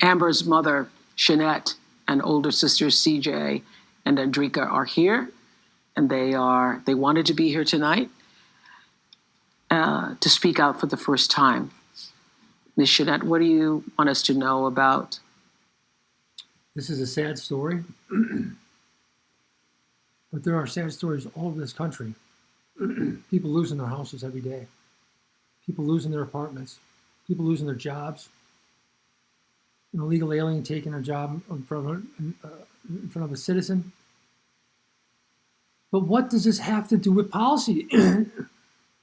Amber's mother, Shanette, and older sisters, CJ and Andrika, are here, and they wanted to be here tonight to speak out for the first time. Ms. Shanette, what do you want us to know about? This is a sad story, but there are sad stories all over this country. People losing their houses every day. People losing their apartments. People losing their jobs. An illegal alien taking a job in front of a citizen. But what does this have to do with policy?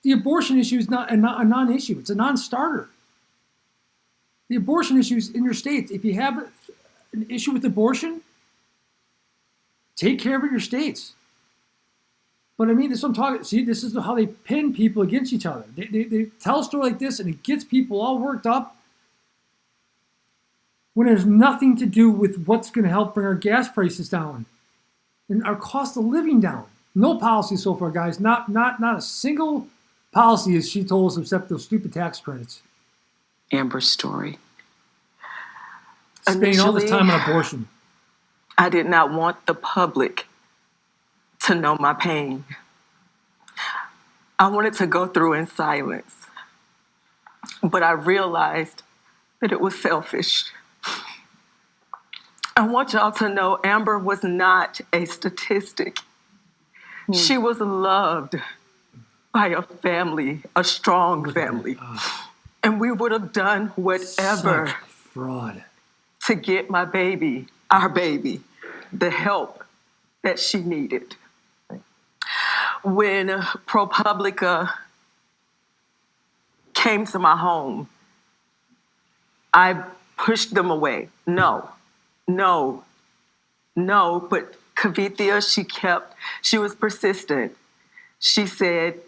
The abortion issue is not a non-issue. It's a non-starter. The abortion issue is in your state. If you have an issue with abortion, take care of it in your states. But I mean, this is what I'm talking. See, this is how they pin people against each other. They tell a story like this, and it gets people all worked up when it has nothing to do with what's going to help bring our gas prices down and our cost of living down. No policy so far, guys. Not a single policy, as she told us, except those stupid tax credits. Amber's story. Spending all this time on abortion. I did not want the public to know my pain. I wanted to go through in silence. But I realized that it was selfish. I want y'all to know Amber was not a statistic. She was loved by a family, a strong family. And we would have done whatever fraud to get my baby, our baby, the help that she needed. When ProPublica came to my home, I pushed them away. No. But Kavitha, she was persistent. She said,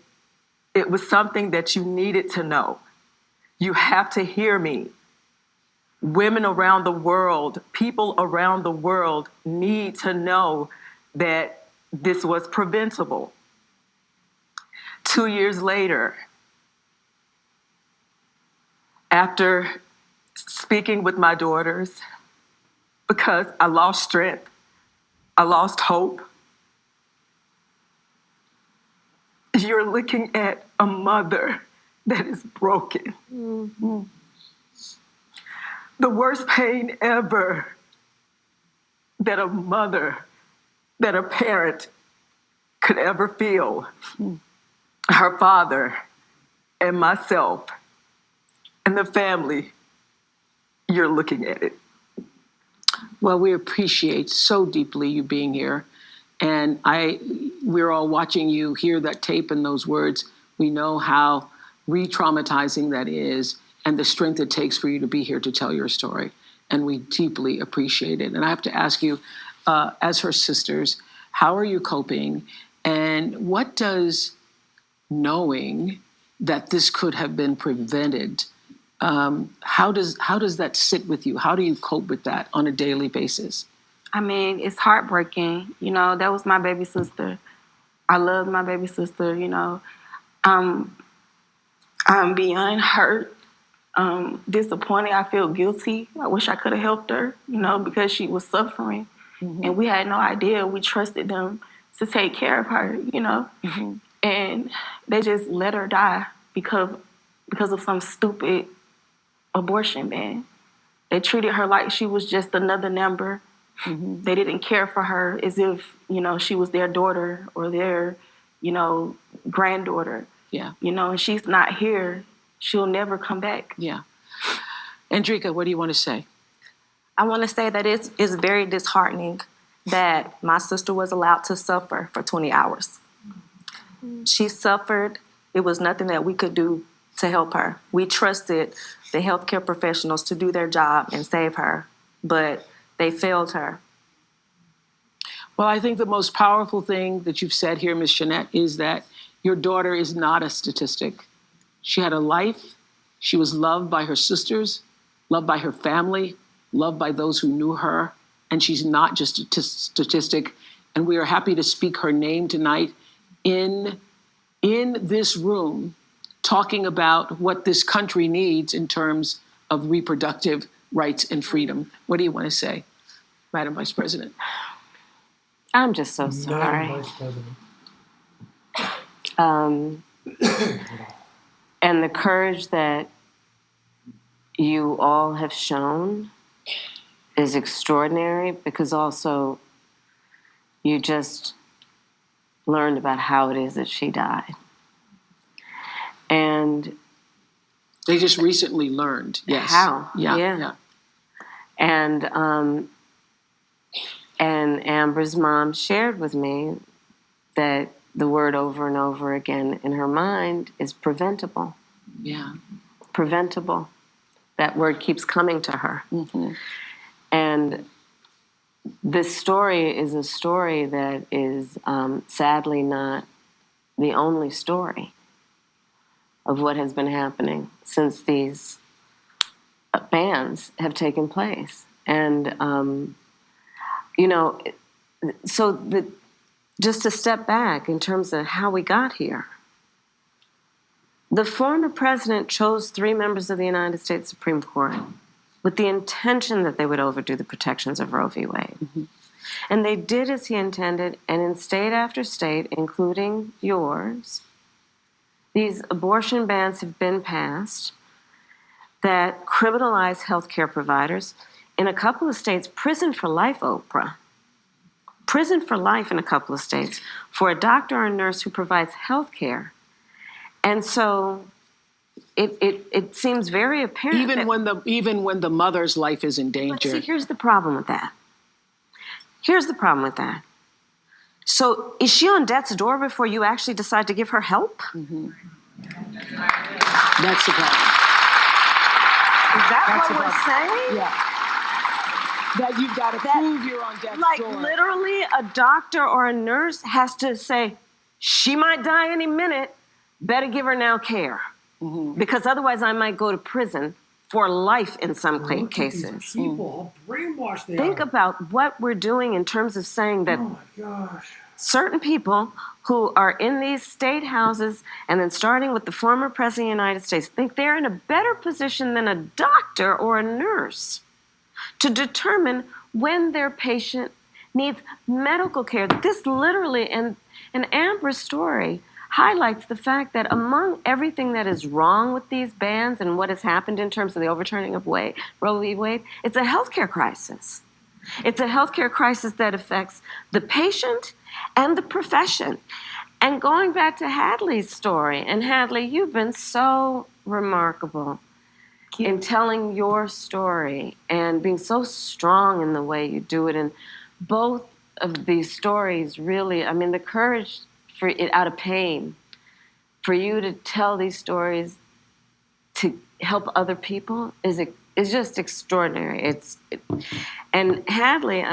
it was something that you needed to know. You have to hear me. Women around the world, people around the world need to know that this was preventable. 2 years later, after speaking with my daughters, because I lost strength, I lost hope, you're looking at a mother that is broken. Mm-hmm. The worst pain ever that a mother, that a parent could ever feel. Her father and myself and the family, you're looking at it. Well, we appreciate so deeply you being here. And we're all watching you hear that tape and those words. We know how re-traumatizing that is and the strength it takes for you to be here to tell your story. And we deeply appreciate it. And I have to ask you, as her sisters, how are you coping? And what does knowing that this could have been prevented, how does that sit with you? How do you cope with that on a daily basis? I mean, it's heartbreaking. You know, that was my baby sister. I loved my baby sister, you know. I'm beyond hurt, disappointed. I feel guilty. I wish I could have helped her, you know, because she was suffering. Mm-hmm. And we had no idea. We trusted them to take care of her, you know. Mm-hmm. And they just let her die because of some stupid abortion ban. They treated her like she was just another number. Mm-hmm. They didn't care for her as if, you know, she was their daughter or their, you know, granddaughter. Yeah. You know, and she's not here. She'll never come back. Yeah. Andrika, what do you want to say? I want to say that it's very disheartening that my sister was allowed to suffer for 20 hours. She suffered. It was nothing that we could do to help her. We trusted the healthcare professionals to do their job and save her, but they failed her. Well, I think the most powerful thing that you've said here, Ms. Jeanette, is that your daughter is not a statistic. She had a life. She was loved by her sisters, loved by her family, loved by those who knew her, and she's not just a statistic. And we are happy to speak her name tonight in this room, talking about what this country needs in terms of reproductive rights and freedom. What do you want to say, Madam Vice President? I'm just so sorry. Madam Vice President. And the courage that you all have shown is extraordinary, because also you just learned about how it is that she died. And they just recently learned. Yes. How? Yeah. And Amber's mom shared with me that the word over and over again in her mind is preventable. Yeah. Preventable. That word keeps coming to her. Mm-hmm. And this story is a story that is sadly not the only story of what has been happening since these bans have taken place. And, you know, so just to step back in terms of how we got here, the former president chose 3 members of the United States Supreme Court with the intention that they would overdo the protections of Roe v. Wade. Mm-hmm. And they did as he intended, and in state after state, including yours, these abortion bans have been passed that criminalize healthcare providers. In a couple of states, prison for life, Oprah. Prison for life in a couple of states for a doctor or a nurse who provides health care. And so it seems very apparent. Even when the mother's life is in danger. But see, here's the problem with that. So is she on death's door before you actually decide to give her help? Mm-hmm. That's the problem. Is that what we're saying? Yeah. That you've got to prove you're on death's door. Like literally a doctor or a nurse has to say, she might die any minute, better give her now care. Mm-hmm. Because otherwise I might go to prison for life in some cases. These people, how brainwashed they Think are. about what we're doing in terms of saying that oh my gosh. certain people who are in these state houses, and then starting with the former president of the United States, think they're in a better position than a doctor or a nurse to determine when their patient needs medical care. This literally, and Amber's story highlights the fact that among everything that is wrong with these bans and what has happened in terms of the overturning of Roe v. Wade, it's a healthcare crisis. It's a healthcare crisis that affects the patient and the profession. And going back to Hadley's story, and Hadley, you've been so remarkable in telling your story and being so strong in the way you do it. And both of these stories really, I mean, the courage for it out of pain, for you to tell these stories to help other people is just extraordinary. And Hadley,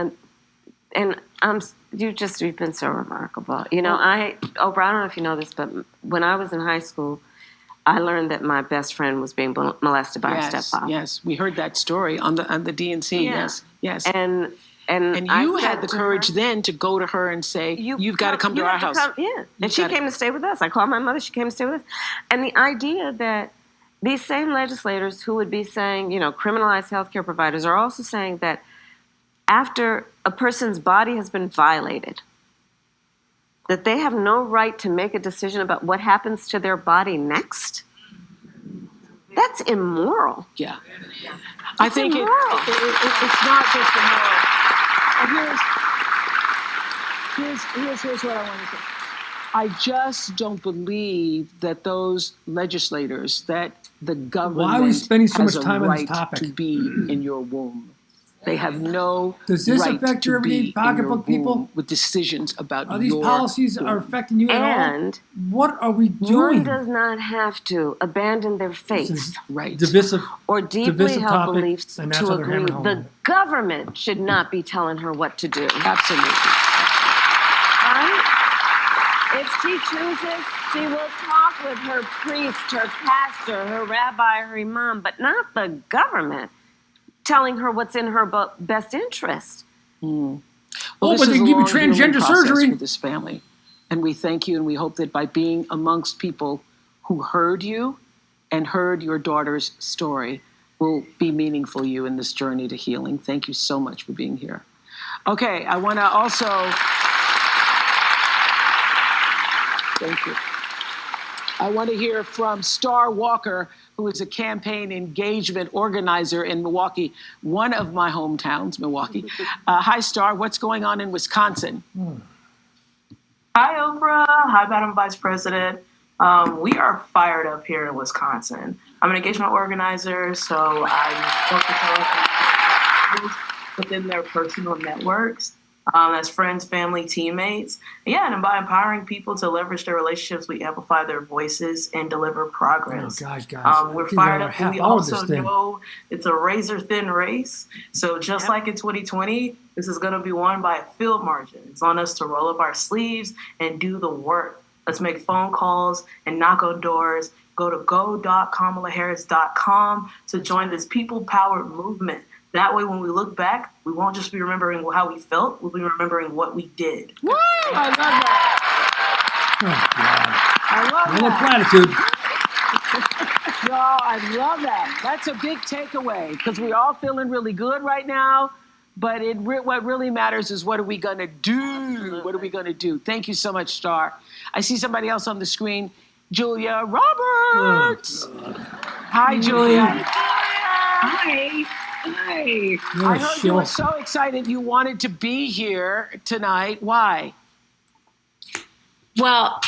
you've been so remarkable. You know, Oprah, I don't know if you know this, but when I was in high school, I learned that my best friend was being molested by her stepfather. Yes, we heard that story on the DNC. Yeah. Yes. And you had the courage then to go to her and say, you've got to come to our house. And she came to stay with us. I called my mother, she came to stay with us. And the idea that these same legislators who would be saying, criminalize healthcare providers are also saying that after a person's body has been violated, that they have no right to make a decision about what happens to their body next? That's immoral. Yeah. I think it's not just immoral. Here's what I want to say. I just don't believe that those legislators, that the government Why are we spending so much has a time on this right topic? to be in your womb. They have no Does this right affect to your be everyday in pocketbook your people? womb with decisions about Are these your policies womb. are affecting you at all? And what are we one doing? does not have to abandon their faith Divisive, or deeply divisive held topic, beliefs and that's to what they're agree. hammering home The on. government should not be telling her what to do. Absolutely. Right? If she chooses, she will talk with her priest, her pastor, her rabbi, her imam, but not the government telling her what's in her best interest. Well, Oh, this but is they a can give you long healing transgender process surgery. for this family. And we thank you, and we hope that by being amongst people who heard you and heard your daughter's story will be meaningful to you in this journey to healing. Thank you so much for being here. Okay, I want to also... Thank you. I want to hear from Star Walker, who is a campaign engagement organizer in Milwaukee, one of my hometowns, Milwaukee. Hi, Star. What's going on in Wisconsin? Hi, Oprah. Hi, Madam Vice President. We are fired up here in Wisconsin. I'm an engagement organizer, so I work with those within their personal networks. As friends, family, teammates. Yeah, and by empowering people to leverage their relationships, we amplify their voices and deliver progress. Oh, guys. We're I think fired we're up, and we half hour of also this thing. know it's a razor-thin race. So just like in 2020, this is going to be won by a field margin. It's on us to roll up our sleeves and do the work. Let's make phone calls and knock on doors. Go to go.kamalaharris.com to join this people-powered movement. That way, when we look back, we won't just be remembering how we felt, we'll be remembering what we did. Woo! I love that. I love No that. platitude. Y'all, I love that. That's a big takeaway because we're all feeling really good right now. But what really matters is what are we going to do? Absolutely. What are we going to do? Thank you so much, Star. I see somebody else on the screen, Julia Roberts. Hi, Julia. Hi. Hi. I heard you were so excited you wanted to be here tonight. Why? Well,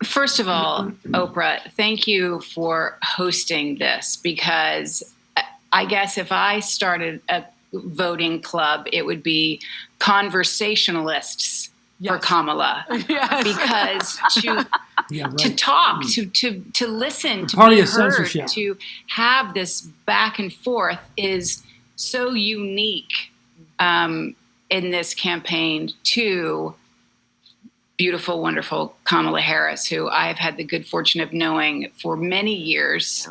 first of all, Oprah, thank you for hosting this because I guess if I started a voting club, it would be conversationalists for Kamala. Yes. Because to talk, to listen, to party be of heard, censorship. to have this back and forth is so unique in this campaign to beautiful, wonderful Kamala Harris, who I've had the good fortune of knowing for many years.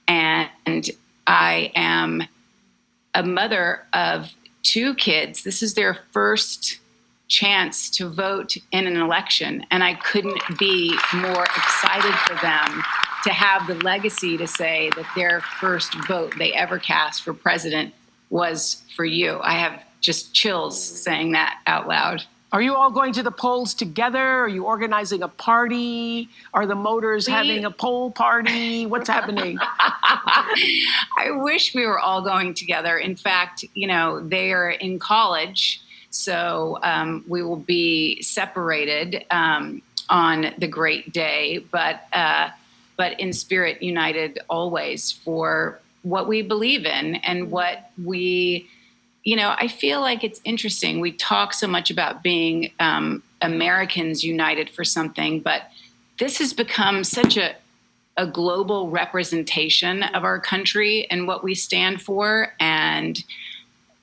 And I am a mother of 2 kids. This is their first chance to vote in an election, and I couldn't be more excited for them to have the legacy to say that their first vote they ever cast for president was for you. I have just chills saying that out loud. Are you all going to the polls together? Are you organizing a party? Are the Motors having a poll party? What's happening? I wish we were all going together. In fact, they are in college, so we will be separated on the great day, but in spirit united always for what we believe in and what we, I feel like it's interesting. We talk so much about being Americans united for something, but this has become such a global representation of our country and what we stand for. And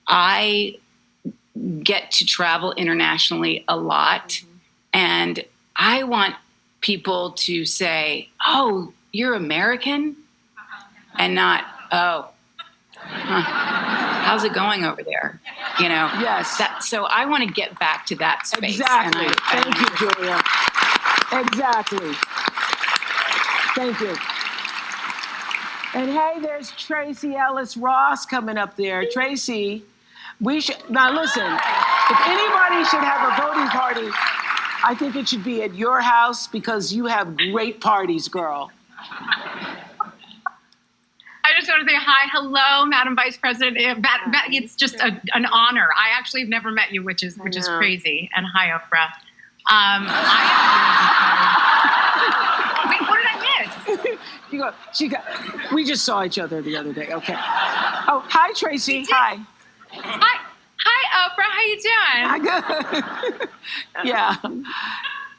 I get to travel internationally a lot. And I want people to say, oh, you're American? And not, oh, how's it going over there? Yes. So I want to get back to that space. Exactly. Thank you, Julia. Exactly. Thank you. And hey, there's Tracy Ellis Ross coming up there. Tracy, now listen, if anybody should have a voting party, I think it should be at your house because you have great parties, girl. I just want to say hi, hello, Madam Vice President. It's just an honor. I actually have never met you, which is crazy. And hi, Oprah. Wait, what did I miss? We just saw each other the other day. Okay. Oh, hi, Tracy. Hi. Hi, Oprah. How you doing? Hi, good. Yeah.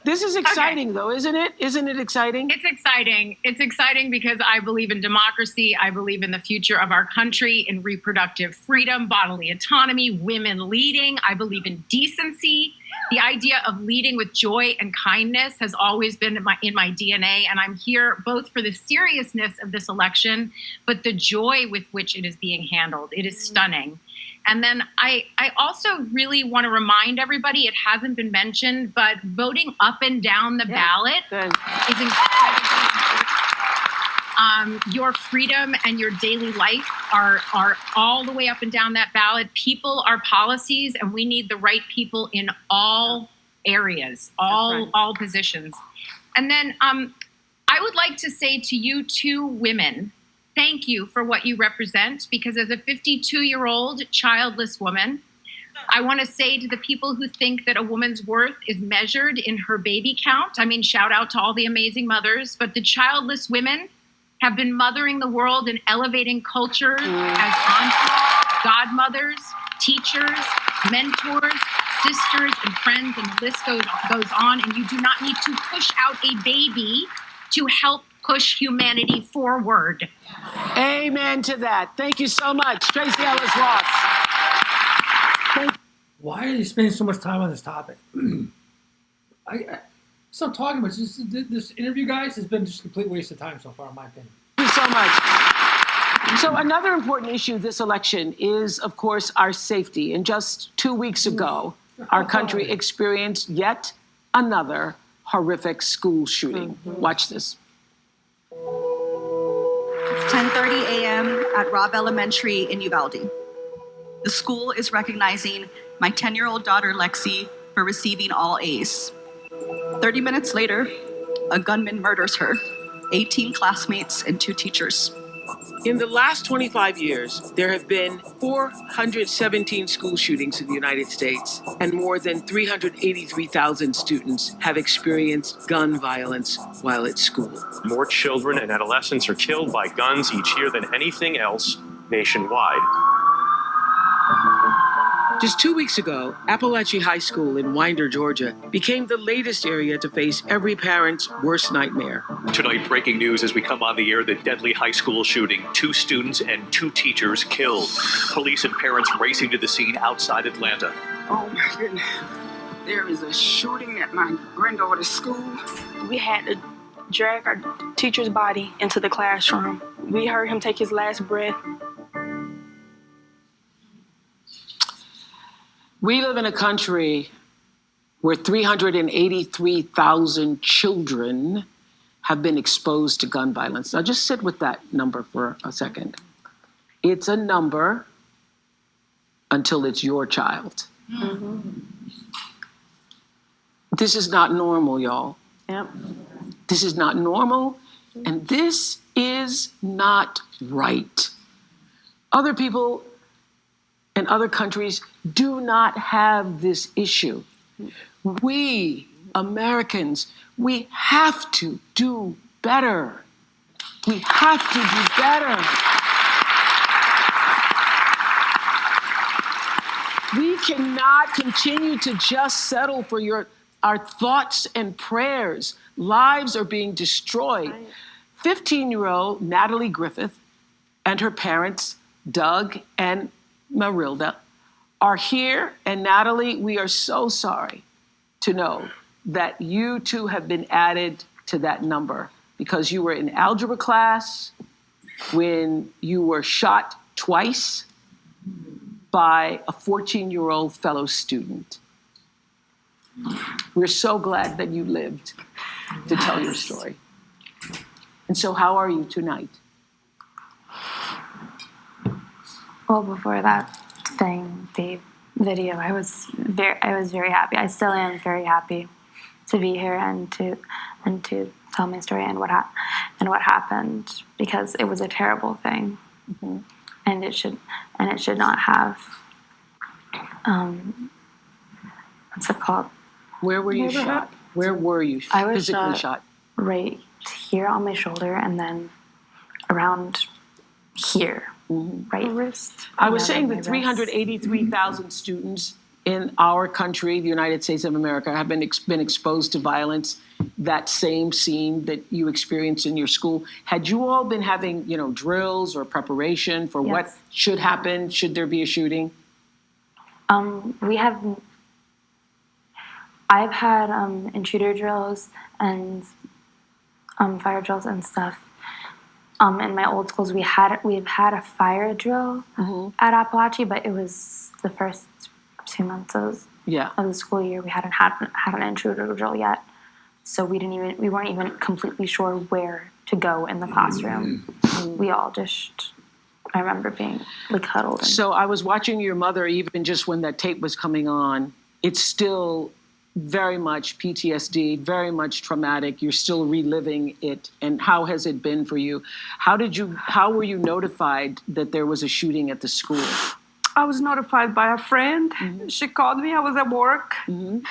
This is exciting, though, isn't it? Isn't it exciting? It's exciting. It's exciting because I believe in democracy. I believe in the future of our country, in reproductive freedom, bodily autonomy, women leading. I believe in decency. The idea of leading with joy and kindness has always been in my DNA, and I'm here both for the seriousness of this election, but the joy with which it is being handled. It is stunning. And then I also really want to remind everybody, it hasn't been mentioned, but voting up and down the ballot is incredibly important. Your freedom and your daily life are all the way up and down that ballot. People are policies, and we need the right people in all areas, all positions. And then I would like to say to you two women, thank you for what you represent, because as a 52-year-old childless woman, I want to say to the people who think that a woman's worth is measured in her baby count. I mean, shout out to all the amazing mothers, but the childless women have been mothering the world and elevating culture as aunts, godmothers, teachers, mentors, sisters, and friends, and the list goes on. And you do not need to push out a baby to help push humanity forward. Amen to that. Thank you so much, Tracy Ellis Ross. Why are you spending so much time on this topic? I stop talking about this interview, guys, has been just a complete waste of time so far, in my opinion. Thank you so much. So another important issue this election is, of course, our safety. And just 2 weeks ago, our country experienced yet another horrific school shooting. Watch this. It's 10:30 a.m. at Robb Elementary in Uvalde. The school is recognizing my 10-year-old daughter, Lexi, for receiving all A's. 30 minutes later, a gunman murders her, 18 classmates, and 2 teachers. In the last 25 years, there have been 417 school shootings in the United States, and more than 383,000 students have experienced gun violence while at school. More children and adolescents are killed by guns each year than anything else nationwide. Just 2 weeks ago, Appalachia High School in Winder, Georgia, became the latest area to face every parent's worst nightmare. Tonight, breaking news as we come on the air, the deadly high school shooting. 2 students and 2 teachers killed. Police and parents racing to the scene outside Atlanta. Oh my goodness. There is a shooting at my granddaughter's school. We had to drag our teacher's body into the classroom. We heard him take his last breath. We live in a country where 383,000 children have been exposed to gun violence. Now just sit with that number for a second. It's a number until it's your child. Mm-hmm. This is not normal, y'all. Yep. This is not normal, and this is not right. Other people in other countries do not have this issue. We, Americans, we have to do better. We have to do better. We cannot continue to just settle for our thoughts and prayers. Lives are being destroyed. 15-year-old Natalie Griffith and her parents, Doug and Marilda, are here. And Natalie, we are so sorry to know that you too have been added to that number because you were in algebra class when you were shot twice by a 14-year-old fellow student. We're so glad that you lived to tell your story. And so how are you tonight? Well, before that thing, the video, I was very happy. I still am very happy to be here and to tell my story and what happened, because it was a terrible thing. Mm-hmm. And it should not have what's it called? Where were you shot? Where were you I was physically shot? Right here on my shoulder and then around here, right wrist. I was saying that 383,000 students in our country, the United States of America, have been exposed to violence. That same scene that you experienced in your school. Had you all been having, drills or preparation for what should happen? Should there be a shooting? I've had intruder drills and fire drills and stuff. In my old schools, we've had a fire drill at Appalachia, but it was the first 2 months of the school year. We hadn't had an intruder drill yet, so we weren't even completely sure where to go in the classroom. We all just, I remember being like huddled. So I was watching your mother, even just when that tape was coming on. It's still very much PTSD, very much traumatic. You're still reliving it. And how has it been for you? How were you notified that there was a shooting at the school? I was notified by a friend. She called me. I was at work. And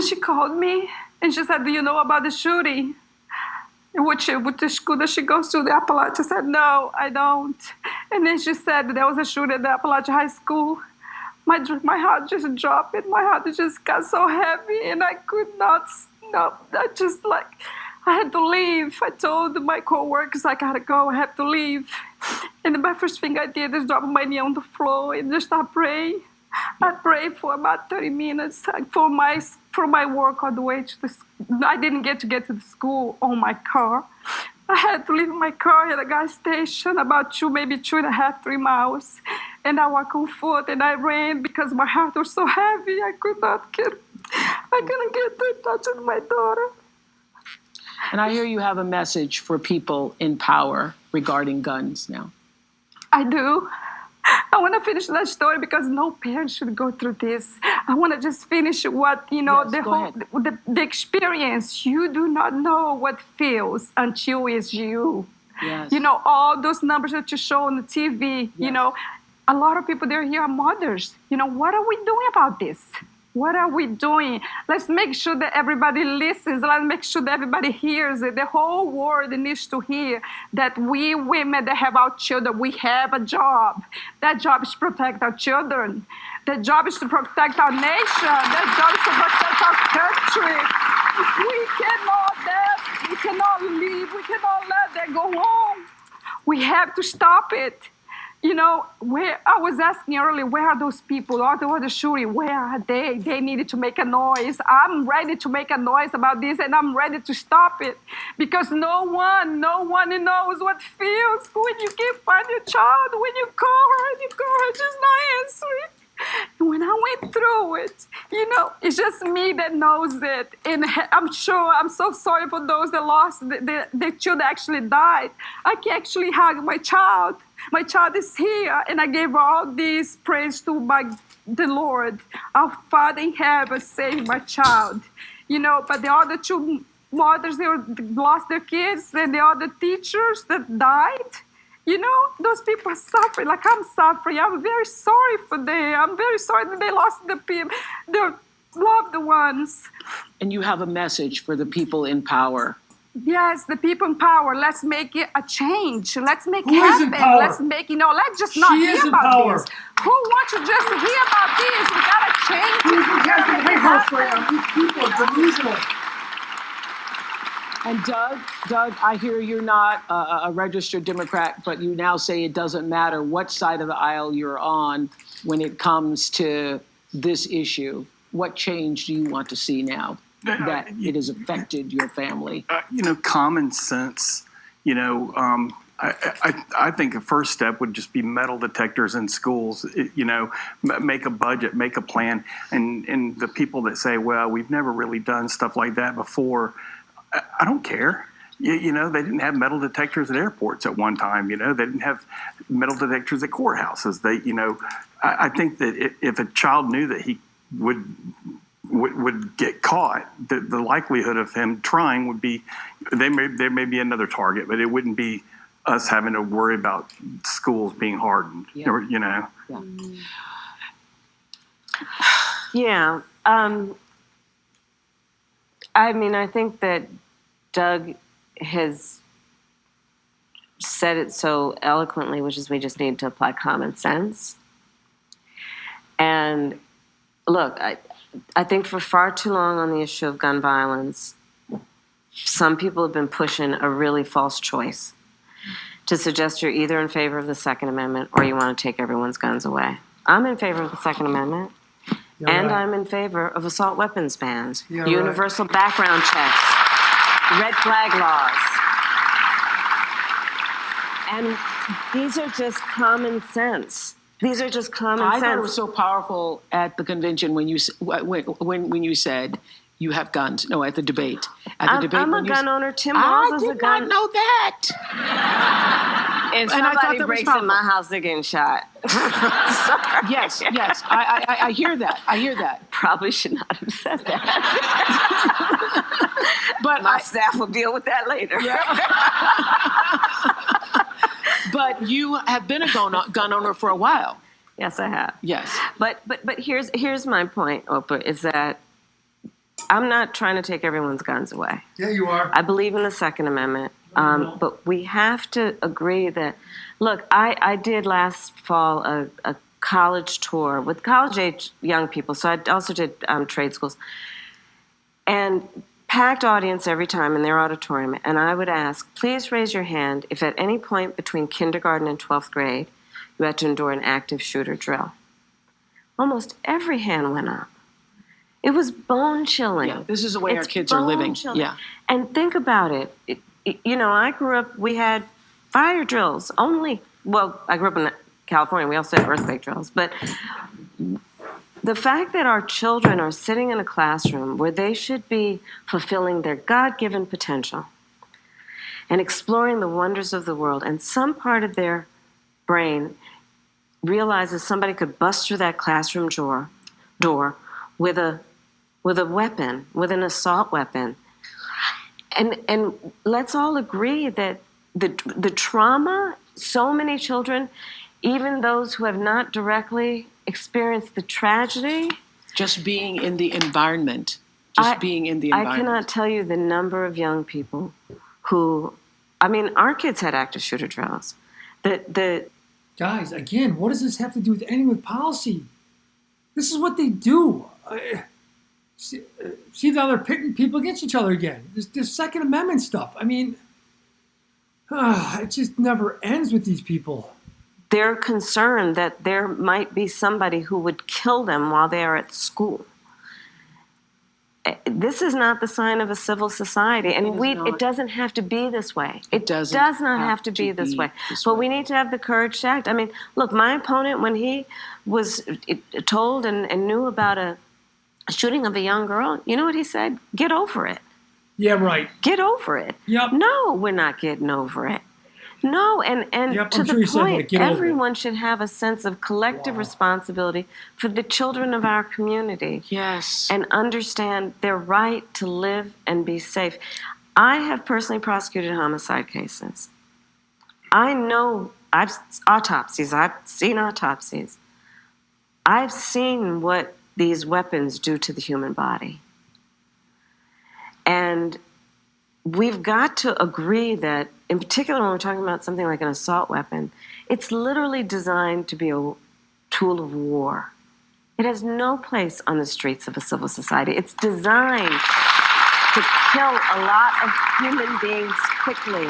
she called me and she said, "Do you know about the shooting?" With the school that she goes to, the Appalachia. I said, "No, I don't." And then she said there was a shooting at the Appalachia High School. My heart just dropped. My heart just got so heavy and I could not stop. I had to leave. I told my co-workers I gotta go, I have to leave. And the first thing I did is drop my knee on the floor and just start praying. I prayed for about 30 minutes for my work all the way to the school. I didn't get to the school on my car. I had to leave my car at a gas station about 2.5, 3 miles. And I walked on foot and I ran because my heart was so heavy. I couldn't get to touch with my daughter. And I hear you have a message for people in power regarding guns now. I do. I want to finish that story because no parent should go through this. I want to just finish what, the experience. You do not know what feels until it's you. Yes. All those numbers that you show on the TV, a lot of people there here are mothers. What are we doing about this? What are we doing? Let's make sure that everybody listens. Let's make sure that everybody hears it. The whole world needs to hear that we women that have our children, we have a job. That job is to protect our children. That job is to protect our nation. That job is to protect our country. We cannot leave. We cannot let that go on. We have to stop it. Where I was asking earlier, where are those people? All the shooting, where are they? They needed to make a noise. I'm ready to make a noise about this, and I'm ready to stop it because no one knows what feels when you can't find your child, when you call her and she's not answering. When I went through through it. It's just me that knows it. And I'm sure, I'm so sorry for those that lost, their children actually died. I can actually hug my child. My child is here, and I gave all this praise to the Lord. Our Father in heaven saved my child. But the other two mothers, they lost their kids, and the other teachers that died. Those people are suffering like I'm suffering. I'm very sorry for them. I'm very sorry that they lost their loved ones. And you have a message for the people in power. Yes, the people in power. Let's make it a change. Let's make it Who is in happen. power? Let's make let's just not She is hear in about power. this. Who wants to just hear about this? We gotta change it. We gotta make it happen. These people are delusional. And Doug, I hear you're not a registered Democrat, but you now say it doesn't matter what side of the aisle you're on when it comes to this issue. What change do you want to see now that it has affected your family? Common sense. I think a first step would just be metal detectors in schools. Make a budget, make a plan, and the people that say, "Well, we've never really done stuff like that before." I don't care. They didn't have metal detectors at airports at one time. They didn't have metal detectors at courthouses. I think that if a child knew that he would get caught, the likelihood of him trying would be, there may be another target, but it wouldn't be us having to worry about schools being hardened. Yeah. Yeah. I think that Doug has said it so eloquently, which is we just need to apply common sense. And look, I think for far too long on the issue of gun violence, some people have been pushing a really false choice to suggest you're either in favor of the Second Amendment or you want to take everyone's guns away. I'm in favor of the Second Amendment. You're and right. I'm in favor of assault weapons bans, You're universal background checks, red flag laws. And these are just common sense. These are just common I sense. thought it was so powerful at the convention when you said you have guns. No, at the debate. At the debate, I'm a when you gun owner. Tim I Walz is a did gun. not know that. If And I thought somebody that was breaks in powerful. my house, they're getting shot. Yes. I hear that. Probably should not have said that. But my staff will deal with that later. But you have been a gun owner for a while. Yes, I have. Yes. But here's my point, Oprah, is that I'm not trying to take everyone's guns away. Yeah, you are. I believe in the Second Amendment. But we have to agree that, look, I did last fall a college tour with college-age young people. So I also did trade schools. And packed audience every time in their auditorium. And I would ask, please raise your hand if at any point between kindergarten and 12th grade you had to endure an active shooter drill. Almost every hand went up. It was bone chilling. Yeah, this is the way our kids are living. Chilling. Yeah. And think about it. I grew up, we had fire drills only. Well, I grew up in California. We also had earthquake drills. But the fact that our children are sitting in a classroom where they should be fulfilling their God-given potential and exploring the wonders of the world, and some part of their brain realizes somebody could bust through that classroom door with a weapon, with an assault weapon. And let's all agree that the trauma, so many children, even those who have not directly experienced the tragedy. Just being in the environment. I cannot tell you the number of young people who, our kids had active shooter drills. Guys, again, what does this have to do with anything with policy? This is what they do. See now they're pitting people against each other again. This Second Amendment stuff. It just never ends with these people. They're concerned that there might be somebody who would kill them while they are at school. this is not the sign of a civil society, and it doesn't have to be this way. It does not have to be this way. But we need to have the courage to act. I mean, look, my opponent, when he was told and knew about a shooting of a young girl, you know what he said? Get over it. Yeah, right. Get over it. Yep. No, we're not getting over it. No, and to the point, everyone should have a sense of collective responsibility for the children of our community. Yes. And understand their right to live and be safe. I have personally prosecuted homicide cases. I know, I've seen autopsies. I've seen what these weapons do to the human body. And we've got to agree that, in particular when we're talking about something like an assault weapon, it's literally designed to be a tool of war. It has no place on the streets of a civil society. It's designed to kill a lot of human beings quickly.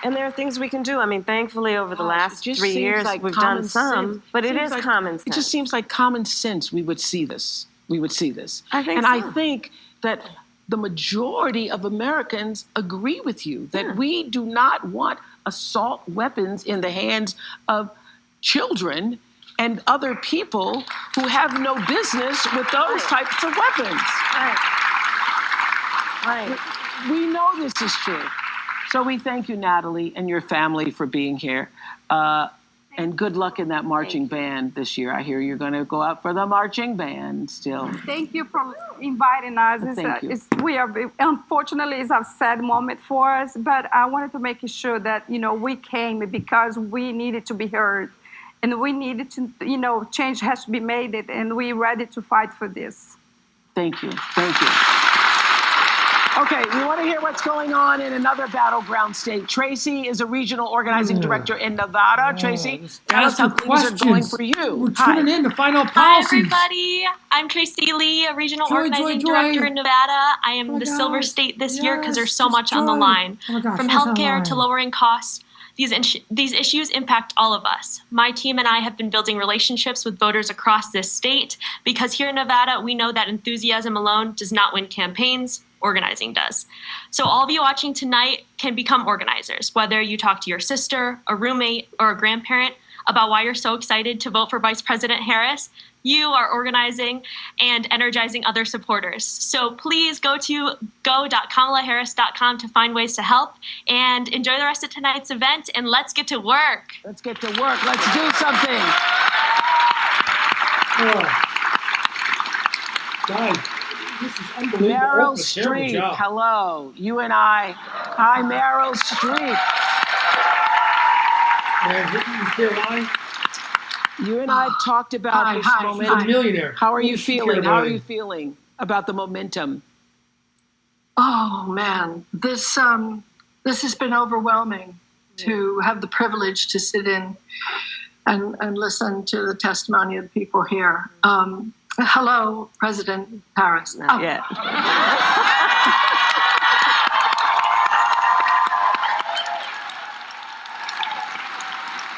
And there are things we can do. I mean, thankfully, over the last 3 years, we've done some, but it is common sense. It just seems like common sense we would see this. I think and so. I think that the majority of Americans agree with you that we do not want assault weapons in the hands of children and other people who have no business with those types of weapons. Right. We know this is true. So we thank you, Natalie, and your family for being here. And good luck in that marching band this year. I hear you're going to go out for the marching band still. Thank you for inviting us. Thank you. Unfortunately, it's a sad moment for us, but I wanted to make sure that, we came because we needed to be heard. And we needed to, change has to be made, and we're ready to fight for this. Thank you. Thank you. Okay, we want to hear what's going on in another battleground state. Tracy is a regional organizing director in Nevada. Tracy, tell us how things are going for you. We're tuning in to find out policies. Hi, everybody. I'm Tracy Lee, a regional organizing director in Nevada. I am the Silver State this year because there's so much on the line. From healthcare to lowering costs, these issues impact all of us. My team and I have been building relationships with voters across this state because here in Nevada, we know that enthusiasm alone does not win campaigns. Organizing does. So all of you watching tonight can become organizers, whether you talk to your sister, a roommate, or a grandparent about why you're so excited to vote for Vice President Harris. You are organizing and energizing other supporters. So please go to go.kamalaharris.com to find ways to help and enjoy the rest of tonight's event, and let's get to work. Let's get to work. Let's do something. Guys, this is unbelievable. Meryl Oprah, Streep, hello. You and I. Hi, Meryl Streep. You and I talked about this momentum. She's a millionaire. How are you feeling? How are you feeling about the momentum? Oh man, this has been overwhelming to have the privilege to sit in and listen to the testimony of the people here. Hello, President Harris. Not yet.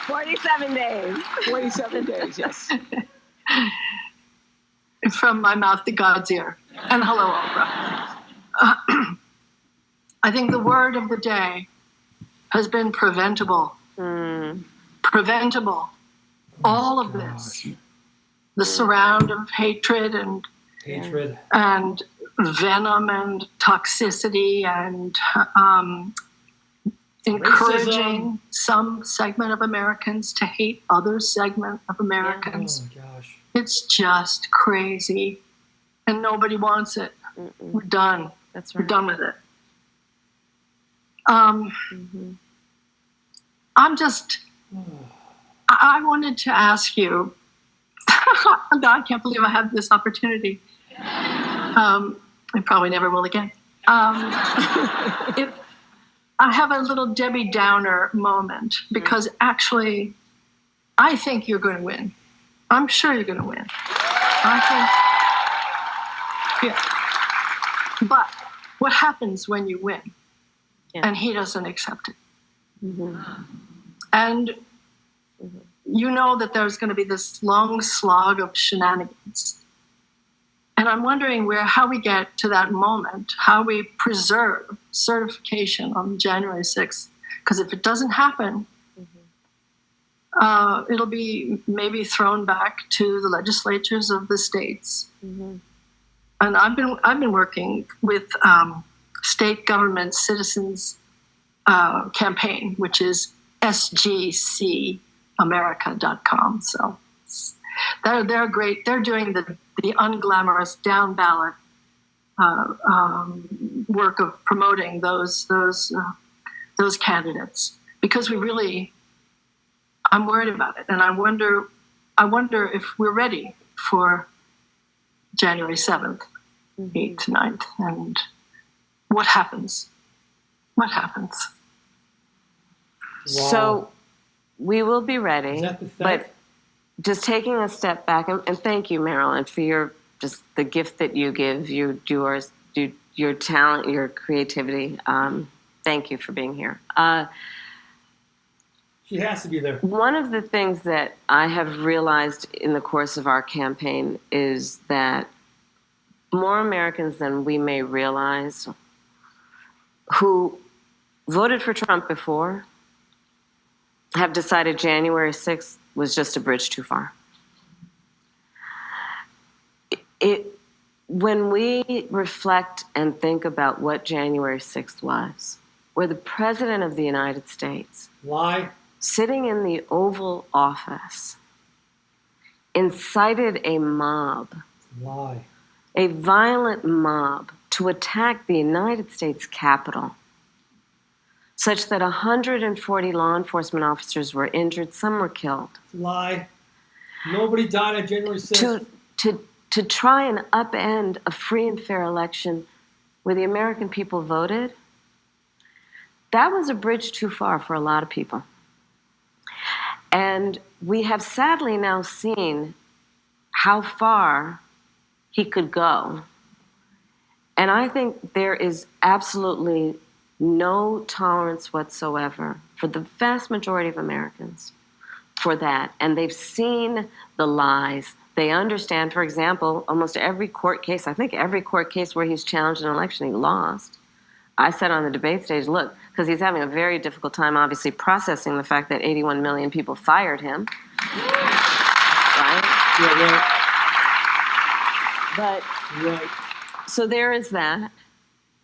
47 days. 47 days, yes. From my mouth to God's ear. And hello, Oprah. I think the word of the day has been preventable. Preventable. All of this. The surround of hatred and venom and toxicity and encouraging some segment of Americans to hate other segment of Americans. Oh my gosh. It's just crazy. And nobody wants it. We're done. That's right. We're done with it. I wanted to ask you, I can't believe I have this opportunity. I probably never will again. If I have a little Debbie Downer moment, because actually, I think you're going to win. I'm sure you're going to win. But what happens when you win and he doesn't accept it? And you know that there's going to be this long slog of shenanigans. And I'm wondering how we get to that moment, how we preserve certification on January 6th. Because if it doesn't happen, it'll be maybe thrown back to the legislatures of the states. And I've been working with state government citizens campaign, which is sgcamerica.com. So they're great. They're doing the unglamorous down ballot work of promoting those candidates, because I'm worried about it, and I wonder if we're ready for January 7th, 8th, 9th, and what happens. What happens? Wow. So we will be ready, but just taking a step back, and thank you, Marilyn, for the gift that you give, your talent, your creativity. Thank you for being here. She has to be there. One of the things that I have realized in the course of our campaign is that more Americans than we may realize who voted for Trump before have decided January 6th was just a bridge too far. When we reflect and think about what January 6th was, where the President of the United States sitting in the Oval Office incited a mob, a violent mob, to attack the United States Capitol, such that 140 law enforcement officers were injured, some were killed. Lie. Nobody died on January 6th. To try and upend a free and fair election where the American people voted, that was a bridge too far for a lot of people. And we have sadly now seen how far he could go. And I think there is absolutely no tolerance whatsoever for the vast majority of Americans for that. And they've seen the lies. They understand, for example, almost every court case, I think every court case where he's challenged an election, he lost. I said on the debate stage, look, because he's having a very difficult time, obviously, processing the fact that 81 million people fired him. Right? Yeah, right. But, so there is that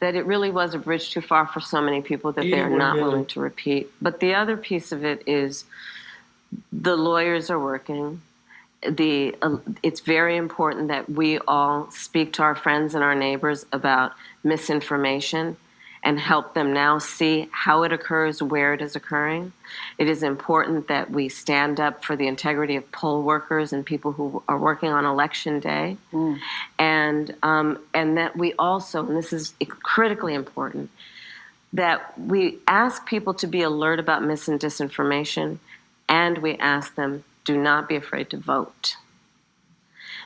it really was a bridge too far for so many people that they're not willing to repeat. But the other piece of it is the lawyers are working. It's very important that we all speak to our friends and our neighbors about misinformation and help them now see how it occurs, where it is occurring. It is important that we stand up for the integrity of poll workers and people who are working on election day. And that we also, and this is critically important, that we ask people to be alert about mis and disinformation, and we ask them, do not be afraid to vote.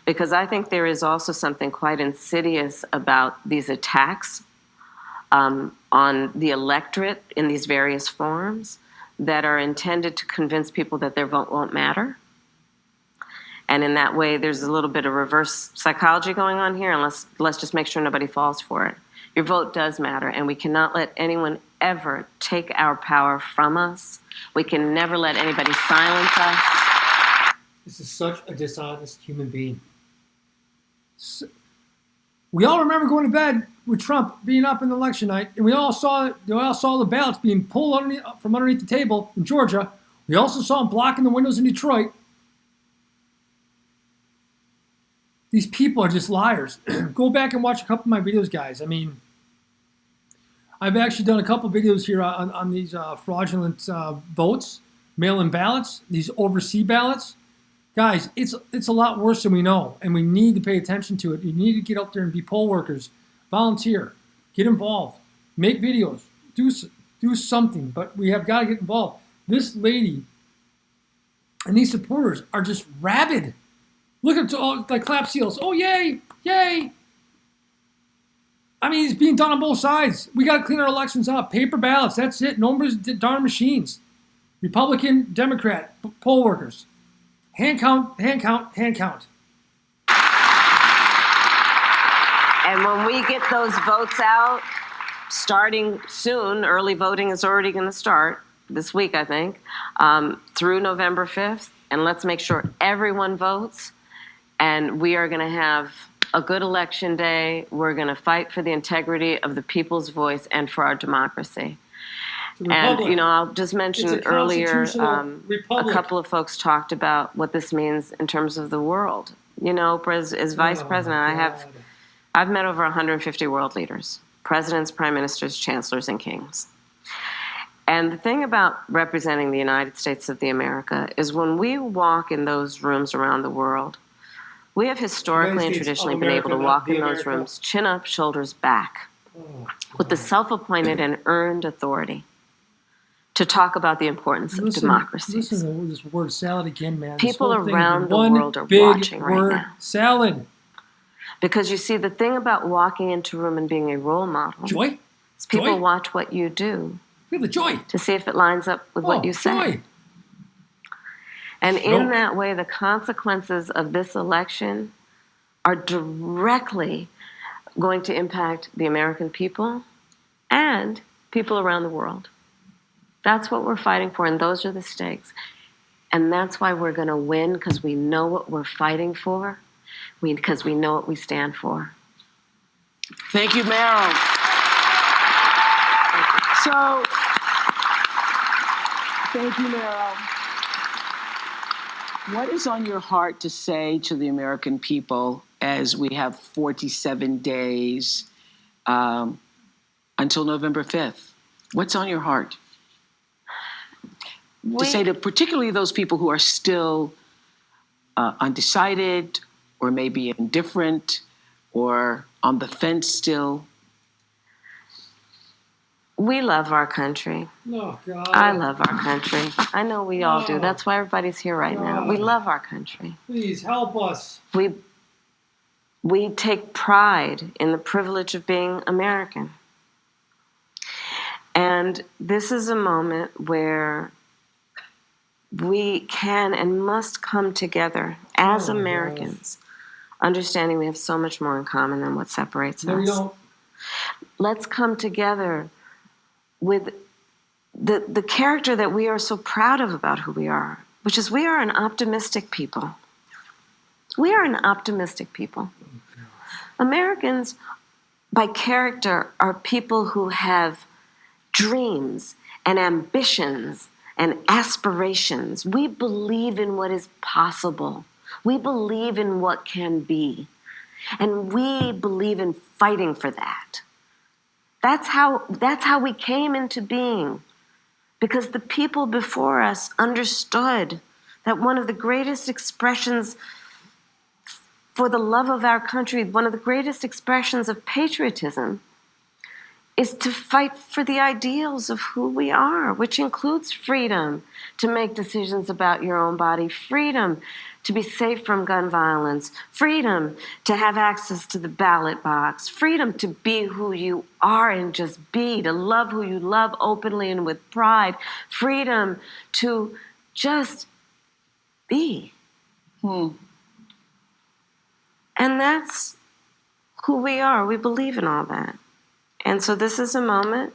Because I think there is also something quite insidious about these attacks on the electorate in these various forms that are intended to convince people that their vote won't matter. And in that way, there's a little bit of reverse psychology going on here, and let's just make sure nobody falls for it. Your vote does matter, and we cannot let anyone ever take our power from us. We can never let anybody silence us. This is such a dishonest human being. We all remember going to bed with Trump being up in the election night, and we all saw the ballots being pulled from underneath the table in Georgia. We also saw him blocking the windows in Detroit. These people are just liars. Go back and watch a couple of my videos, guys. I mean, I've actually done a couple videos here on these fraudulent votes, mail-in ballots, these overseas ballots. Guys, it's a lot worse than we know, and we need to pay attention to it. You need to get out there and be poll workers, volunteer, get involved, make videos, do something, but we have got to get involved. This lady and these supporters are just rabid. Look at all like clap seals. Oh, yay, yay. I mean, it's being done on both sides. We got to clean our elections up. Paper ballots, that's it. No more darn machines. Republican, Democrat, poll workers. Hand count, hand count, hand count. And when we get those votes out, starting soon, early voting is already going to start this week, I think, through November 5th. And let's make sure everyone votes. And we are going to have a good election day. We're going to fight for the integrity of the people's voice and for our democracy. And, you know, I'll just mention earlier, a couple of folks talked about what this means in terms of the world. You know, as vice president, I've met over 150 world leaders, presidents, prime ministers, chancellors, and kings. And the thing about representing the United States of America is when we walk in those rooms around the world, we have historically and traditionally been able to walk in those rooms, chin up, shoulders back, with the self-appointed and earned authority to talk about the importance of democracy. Listen to this word salad again, man. People around the world are watching right now. Salad. Because you see, the thing about walking into a room and being a role model is people watch what you do. Feel the joy. To see if it lines up with what you say. Joy. And in that way, the consequences of this election are directly going to impact the American people and people around the world. That's what we're fighting for, and those are the stakes. And that's why we're going to win, because we know what we're fighting for, because we know what we stand for. Thank you, Meryl. So, thank you, Meryl. What is on your heart to say to the American people as we have 47 days until November 5th? What's on your heart? To say to particularly those people who are still undecided or maybe indifferent or on the fence still? We love our country. Oh, God. I love our country. I know we all do. That's why everybody's here right now. We love our country. Please help us. We take pride in the privilege of being American. And this is a moment where we can and must come together as Americans, understanding we have so much more in common than what separates us. No, we don't. Let's come together with the character that we are so proud of about who we are, which is we are an optimistic people. We are an optimistic people. Americans, by character, are people who have dreams and ambitions and aspirations. We believe in what is possible. We believe in what can be. And we believe in fighting for that. That's how we came into being. Because the people before us understood that one of the greatest expressions for the love of our country, one of the greatest expressions of patriotism, is to fight for the ideals of who we are, which includes freedom to make decisions about your own body, freedom to be safe from gun violence, freedom to have access to the ballot box, freedom to be who you are and just be, to love who you love openly and with pride, freedom to just be. And that's who we are. We believe in all that. And so this is a moment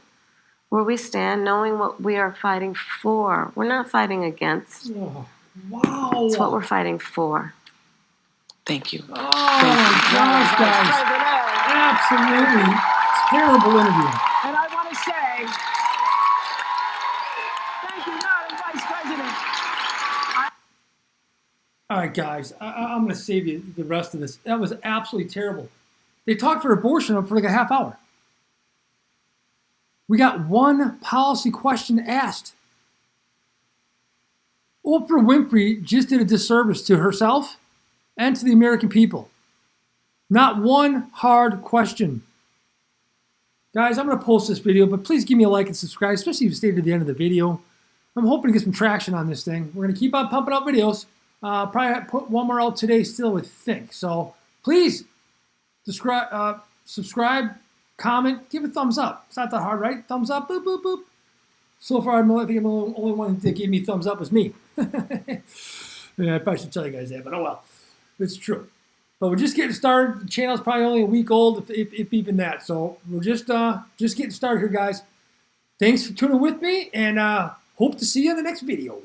where we stand knowing what we are fighting for. We're not fighting against. Oh, wow. It's what we're fighting for. Thank you. Oh, my gosh, guys. Absolutely terrible interview. And I want to say, thank you, Madam Vice President. All right, guys, I'm going to save you the rest of this. That was absolutely terrible. They talked for abortion for like a half hour. We got one policy question asked. Oprah Winfrey just did a disservice to herself and to the American people. Not one hard question. Guys, I'm going to post this video, but please give me a like and subscribe, especially if you stayed to the end of the video. I'm hoping to get some traction on this thing. We're going to keep on pumping out videos. Probably put one more out today still with Think. So please subscribe, comment, give a thumbs up. It's not that hard, right? Thumbs up, boop, boop, boop. So far, I think I'm the only one that gave me thumbs up was me. Yeah, I probably should tell you guys that, but oh well. It's true. But we're just getting started. The channel's probably only a week old, if even that. So we're just getting started here, guys. Thanks for tuning with me, and hope to see you in the next video.